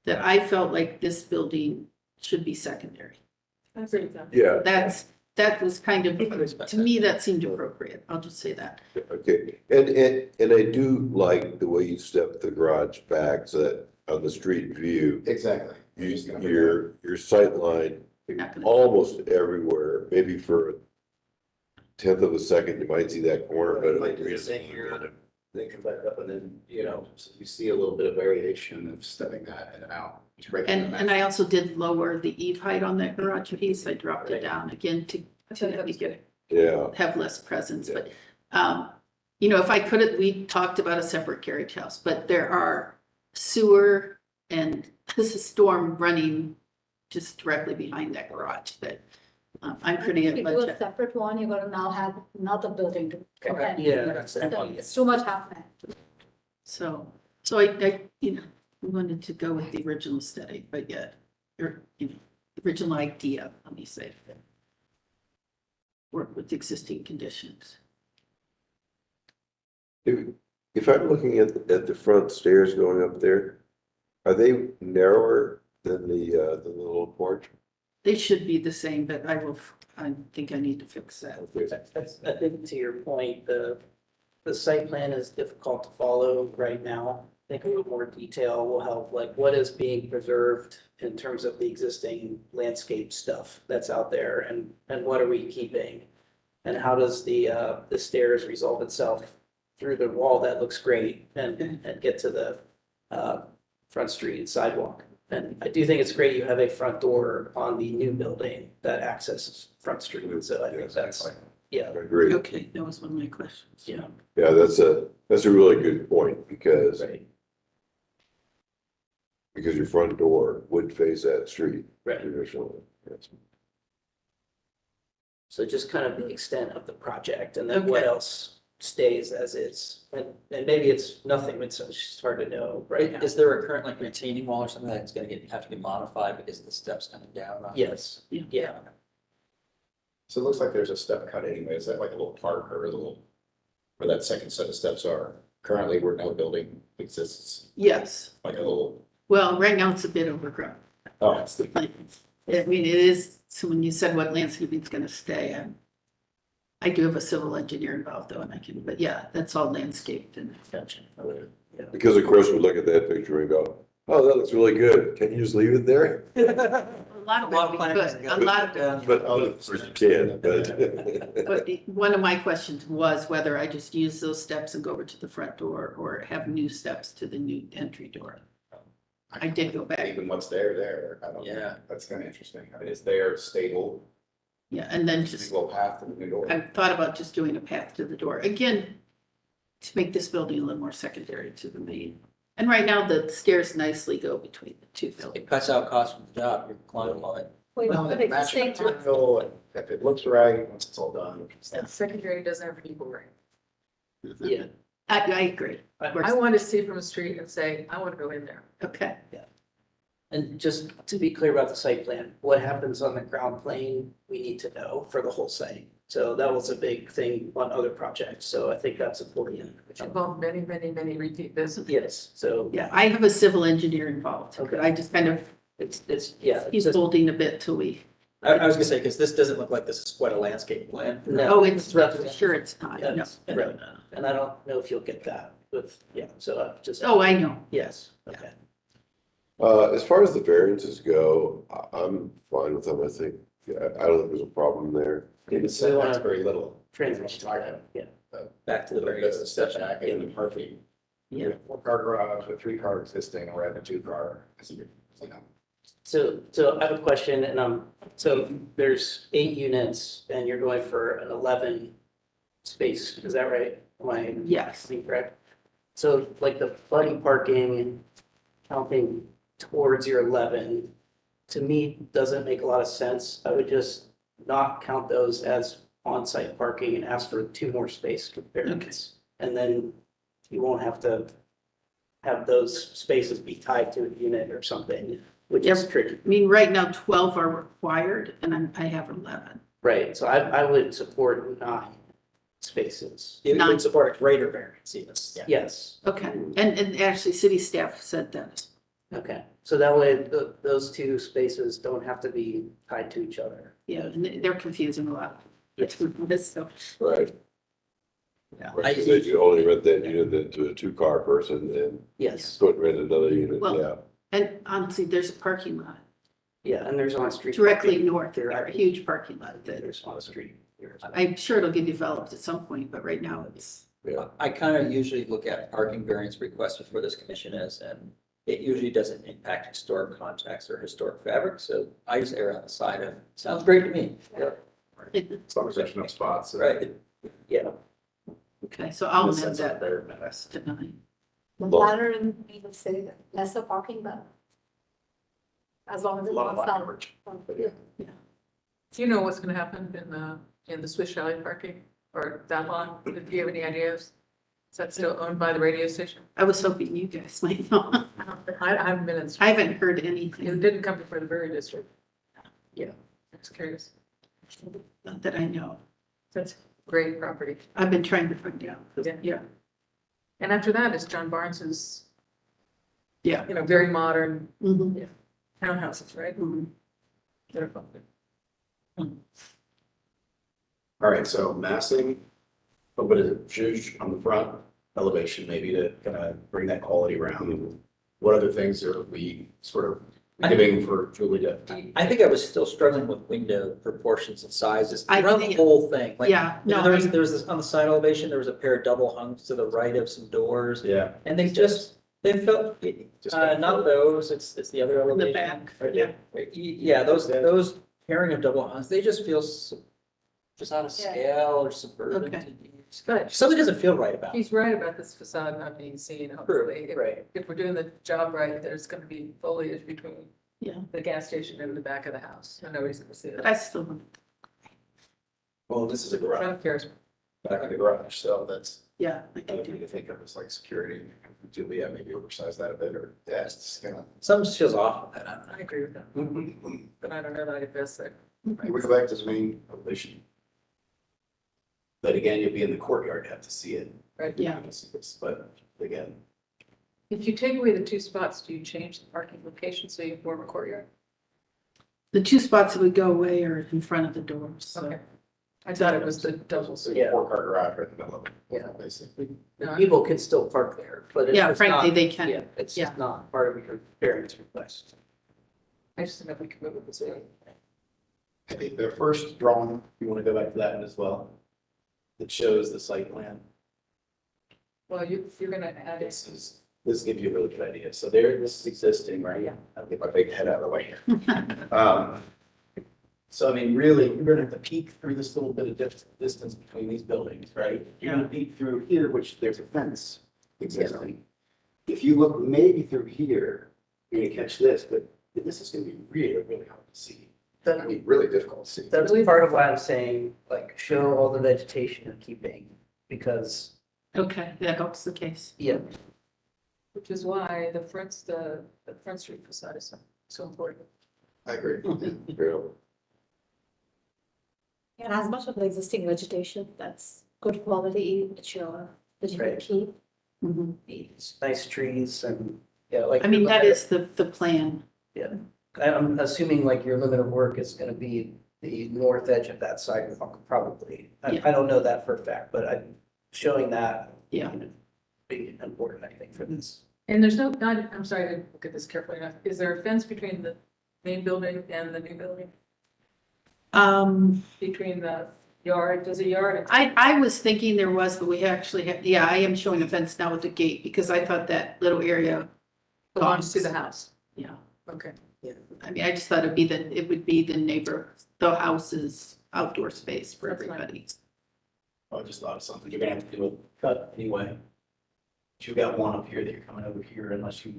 that I felt like this building should be secondary. I agree with that. yeah, That was kind of, to me, that seemed appropriate. I'll just say that. okay, and I do like the way you step the garage back, so that on the street view, Exactly. your sight line You're not gonna. almost everywhere, maybe for a tenth of a second, you might see that corner, but. Like you say here, they come back up and then, so you see a little bit of variation of stepping that in and out. And I also did lower the eave height on that garage piece. I dropped it down again to make it Yeah, have less presence, but, if I could have, we talked about a separate carriage house, but there are sewer and this is storm running just directly behind that garage that, I'm pretty If you do a much. separate one, you're gonna now have another building to. Okay. Yeah. So it's too much happening. So I, we wanted to go with the original aesthetic, but yet, or, original idea, let me say. Work with existing conditions. if I'm looking at the front stairs going up there, are they narrower than the little porch? They should be the same, but I think I need to fix that. I think to your point, the site plan is difficult to follow right now. I think a little more detail will help, like what is being preserved in terms of the existing landscape stuff that's out there and what are we keeping? And how does the stairs resolve itself through the wall that looks great and get to the front street and sidewalk? And I do think it's great you have a front door on the new building that accesses Front Street. So I think that's, yeah, I agree. Okay, that was one of my questions. yeah, Yeah, that's a really good point, because right, your front door would face that street right. traditionally. Yes. So just kind of the extent of the project and then what Okay. else stays as is. And maybe it's nothing, it's just hard to know right now. Is there a current, like, retaining wall or something that's gonna have to be modified because the steps coming down? Yes, Yeah. yeah. So it looks like there's a step cut anyway. Is that like a little park or where that second set of steps are? Currently where no building exists, Yes, like a little, well, right now it's a bit overgrown. oh, it's the, I mean, it is, so when you said what landscaping's gonna stay, I do have a civil engineer involved though, and but yeah, that's all landscaped and. Gotcha. Because of course, we look at that picture and go, oh, that looks really good. Can you just leave it there? A lot of it we could, a lot of it. But of course you can, but. But one of my questions was whether I just use those steps and go over to the front door or have new steps to the new entry door. I did go back. even what's there, I don't know. Yeah. That's kind of interesting. I mean, is there stable Yeah, and then just, Go path to the new door. I thought about just doing a path to the door, again, to make this building a little more secondary to the main. And right now, the stairs nicely go between the two buildings. It cuts out cost of the job, you're climbing on it. Wait, Well, but matching existing, material, and if it looks right, once it's all done. And secondary doesn't have to be boring. Yeah. I agree. I want to see from the street and say, I want to go in there. Okay, And just to be clear about the site plan, what happens on the ground plane, we need to know for the whole site. So that was a big thing on other projects, so I think that's important. Which involved many, many, many repeat visits. Yes, so yeah, I have a civil engineer involved, Okay. but I just kind of, it's, yeah. he's holding a bit till we, I was gonna say, because this doesn't look like this is quite a landscape plan. No, oh, it's, sure it's not, no. Yes, right. And I don't know if you'll get that with, yeah, so just. Oh, I know. Yes, okay. As far as the variances go, I'm fine with them, I think. I don't think there's a problem there. The setback's very little. Transition, yeah. Back to the very. Because the setback in the parking. Yeah. 4-car garage, a 3-car existing, or at a 2-car. So I have a question, and so there's 8 units, and you're going for an 11 space, is that right? Am I Yes, correct? So like the buddy parking, counting towards your 11, to me, doesn't make a lot of sense. I would just not count those as on-site parking and ask for 2 more space variants. And then you won't have to have those spaces be tied to a unit or something, which is tricky. I mean, right now 12 are required and I have 11. Right, so I would support 9 spaces. You Nine. would support a greater variance even. Yeah. Yes, Okay, and actually city staff said that. okay, so that way those 2 spaces don't have to be tied to each other. Yeah, and they're confusing a lot. This, so, Right. Yeah. Right, 'cause they could only rent that unit then to a 2-car person and Yes, couldn't rent another unit, Well, yeah. and honestly, there's a parking lot yeah, and there's on-street. directly parking. north there, a huge parking lot that There's on-street here as well. I'm sure it'll get developed at some point, but right now it's, I kind of usually look at parking variance requests before this commission is, and it usually doesn't impact historic context or historic fabric, so I just err on the side of, sounds great to me. As long as there's enough spots. Right. Yeah, okay, so I'll This amend sets up that their mess. to 9. the Well- latter, and we would say that lesser parking, but as long as A it's lot of not lot south. coverage. Do you know what's going to happen in the Swiss Chalet parking or that lot? Do you have any ideas? Is that still owned by the radio station? I was hoping you guys might know. I haven't been in. I haven't heard It anything, didn't come before the Brewery District. Yeah. I'm just curious. not that I know. That's great property. I've been trying to find out. Yeah. Yeah, And after that is John Barnes's, yeah. very modern Mhm. townhouses, right? Mhm. That are public. All right, so massing, but what is it, zhuzh on the front, elevation maybe to kind of bring that quality around. What other things are we sort of giving for Julie to? I think I was still struggling with window proportions and sizes, I around the think- whole thing, like. Yeah, no, There was this, on the side elevation, there was a pair of double hungs to the right of some doors, Yeah. and they felt, Just not those, it's the other in the elevation. back, Right, yeah. Yeah, those pairing of double hungs, they just feel just out of Yeah. scale or suburban. Okay. to me. But Something doesn't feel right about it. he's right about this facade not being seen, hopefully. If- right. If we're doing the job right, there's gonna be foliage between Yeah. the gas station and the back of the house, and nobody's gonna see But it. I still, Well, this is a I garage, don't care. back of the garage, so that's yeah, I another can thing do. to think of is like security. Julia, maybe oversize that a bit, or, yeah, it's just gonna. Something just feels off. I don't know. I agree with that, but I don't know that I invest there. We go back to the main elevation. But again, you'll be in the courtyard, you have to see it. Right. Yeah. You're gonna see this, but again, If you take away the 2 spots, do you change the parking location so you form a courtyard? The 2 spots that would go away are in front of the doors, so. Okay. I thought it was the double. so Yeah. 4-car garage right in the middle of it. Yeah. Basically. No, People can still park there, but it's Yeah, just frankly, not- they can. Yeah, it's Yeah. just not part of your variance request. I just didn't know if we could move it this way. I think the first drawing, you wanna go back to that one as well? That shows the site plan. Well, you're gonna add it. This gives you a really good idea. So there, this is existing, right? Yeah. I'll get my big head out of the way here. So I mean, really, you're gonna have to peek through this little bit of distance between these buildings, right? You're gonna peek through here, which there's a fence existing. If you look maybe through here, you're gonna catch this, but this is gonna be really, really hard to see. I mean, really difficult to see. That's part of why I'm saying, like, show all the vegetation you're keeping, because, Okay, that helps the case. yeah, Which is why the front street facade is so important. I agree. Yeah. And as much of the existing vegetation that's good quality, mature, that you can Right. keep. these nice trees and, yeah, like. I mean, that is the plan. I'm assuming like your limit of work is gonna be the north edge of that sidewalk, probably. Yeah. I don't know that for a fact, but I'm showing that. Yeah. Be important, I think, for this. And there's no, I'm sorry, I didn't look at this carefully enough. Is there a fence between the main building and the new building? Between the yard, does a yard? I was thinking there was, but we actually have, yeah, I am showing a fence now with a gate because I thought that little area. Belongs to the house. Yeah, Okay. I mean, I just thought it would be the neighbor, the house's outdoor space for That's fine. everybody. I just thought of something, you're gonna have to do a cut anyway. But you've got one up here that you're coming over here unless you.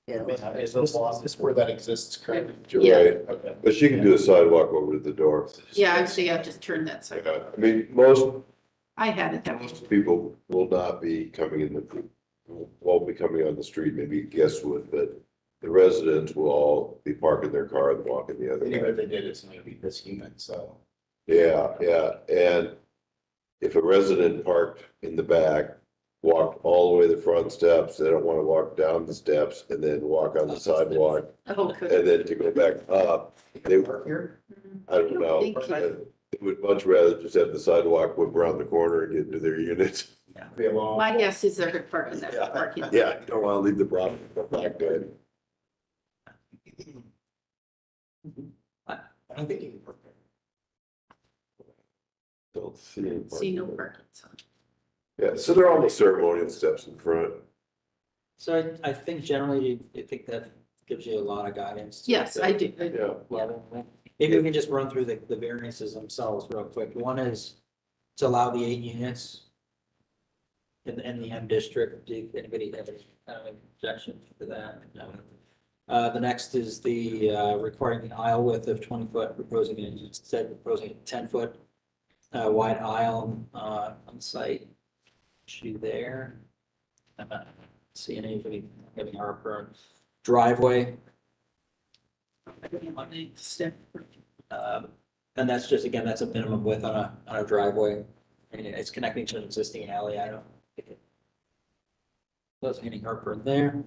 Yeah. Is this where that exists currently? You're Yeah. right, Okay. but she can do a sidewalk over to the door. Yeah, I'd say I just turned that side. Yeah, I mean, most I had it that way. Most people will not be coming in won't be coming on the street, maybe guests would, but the residents will all be parking their car and walking the other Even way. if they did, it's gonna be this human, so. Yeah, and if a resident parked in the back, walked all the way to the front steps, they don't want to walk down the steps and then walk on the sidewalk, Oh, good. and then to go back up, they, Here? I don't know. Thank you. They would much rather just have the sidewalk, whip around the corner and get into their unit. Be a long. My guess is they're parking that parking. lot. Yeah, you don't want to leave the property back there. I think you can work there. Don't see any See no parking. parking. So. Yeah, so they're all the ceremonial steps in front. So I think generally, I think that gives you a lot of guidance. Yes, I do. Yeah. Level. Maybe we can just run through the variances themselves real quick. One is to allow the 8 units in the M district. Do anybody have any kind of objection to that? No. The next is the requiring the aisle width of 20 foot, proposing a 10 foot wide aisle on site. Issue there. I'm not seeing anybody having our current driveway. And that's just, again, that's a minimum width on a driveway. And it's connecting to an existing alley. I don't think it does any heartburn there.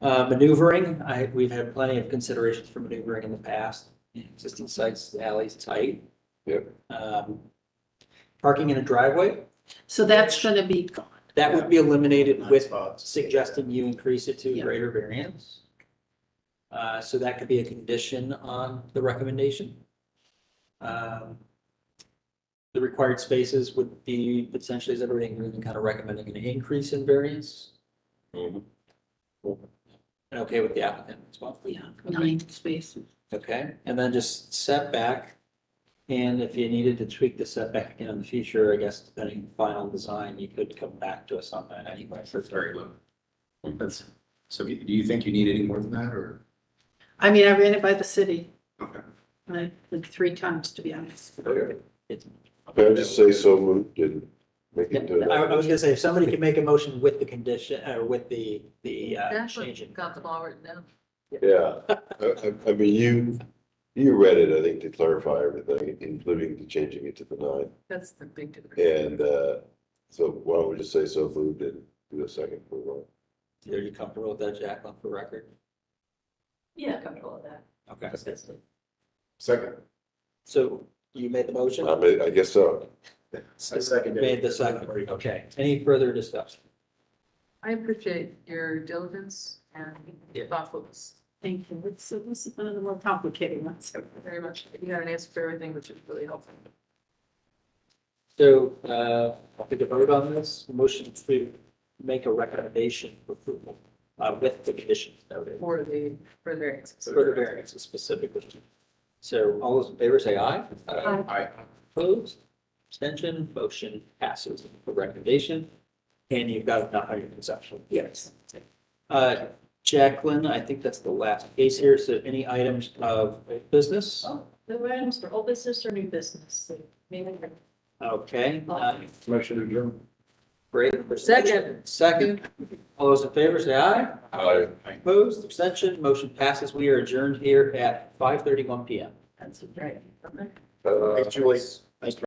Maneuvering, we've had plenty of considerations for maneuvering in the past. Existing sites, the alley's tight. Yep. Parking in a driveway, So that's gonna be gone. that would be eliminated Nine with spots. suggesting you increase it to Yeah. greater variance. So that could be a condition on the recommendation. The required spaces would be potentially, is everything really kind of recommending an increase in variance? Mhm. And okay with the applicant as well? Yeah, 9 spaces. Okay, and then just setback. And if you needed to tweak the setback again in the future, I guess depending on final design, you could come back to us on that anyway. That's very low. That's, so do you think you need any more than that, or? I mean, I ran it by the city, Okay. like 3 times, to be honest. It's- Can I just say so moved and make it to I was gonna say, if somebody could make a motion with the condition, or with the That's what change in. got them all written down. Yeah, I mean, you read it, I think, to clarify everything, including the changing it to the 9. That's the big difference. And so why don't we just say so moved and do a second for one? Are you comfortable with that, Jacqueline, for record? Yeah, comfortable with that. Okay. Second. So you made the motion? I guess so. I second it. Made the second. Okay. Any further discussion? I appreciate your diligence and thoughtfulness Thank you. This is one of the more complicated ones. very much. You got an answer for everything, which is really helpful. So, I'll take a vote on this. Motion to make a recommendation for approval with the conditions noted. For the variances. For the variances specifically. So all those in favor say aye. I, Opposed? Abstention? Motion passes. The recommendation. And you've got enough on your conceptual. Yes. Jacqueline, I think that's the last case here. So any items of business? Oh, the items for old business or new business? So maybe. Okay. Motion to adjourn. Great. Second. Second. All those in favor say aye. Aye. Opposed? Abstention? Motion passes. We are adjourned here at 5:31 PM. That's right. Julie.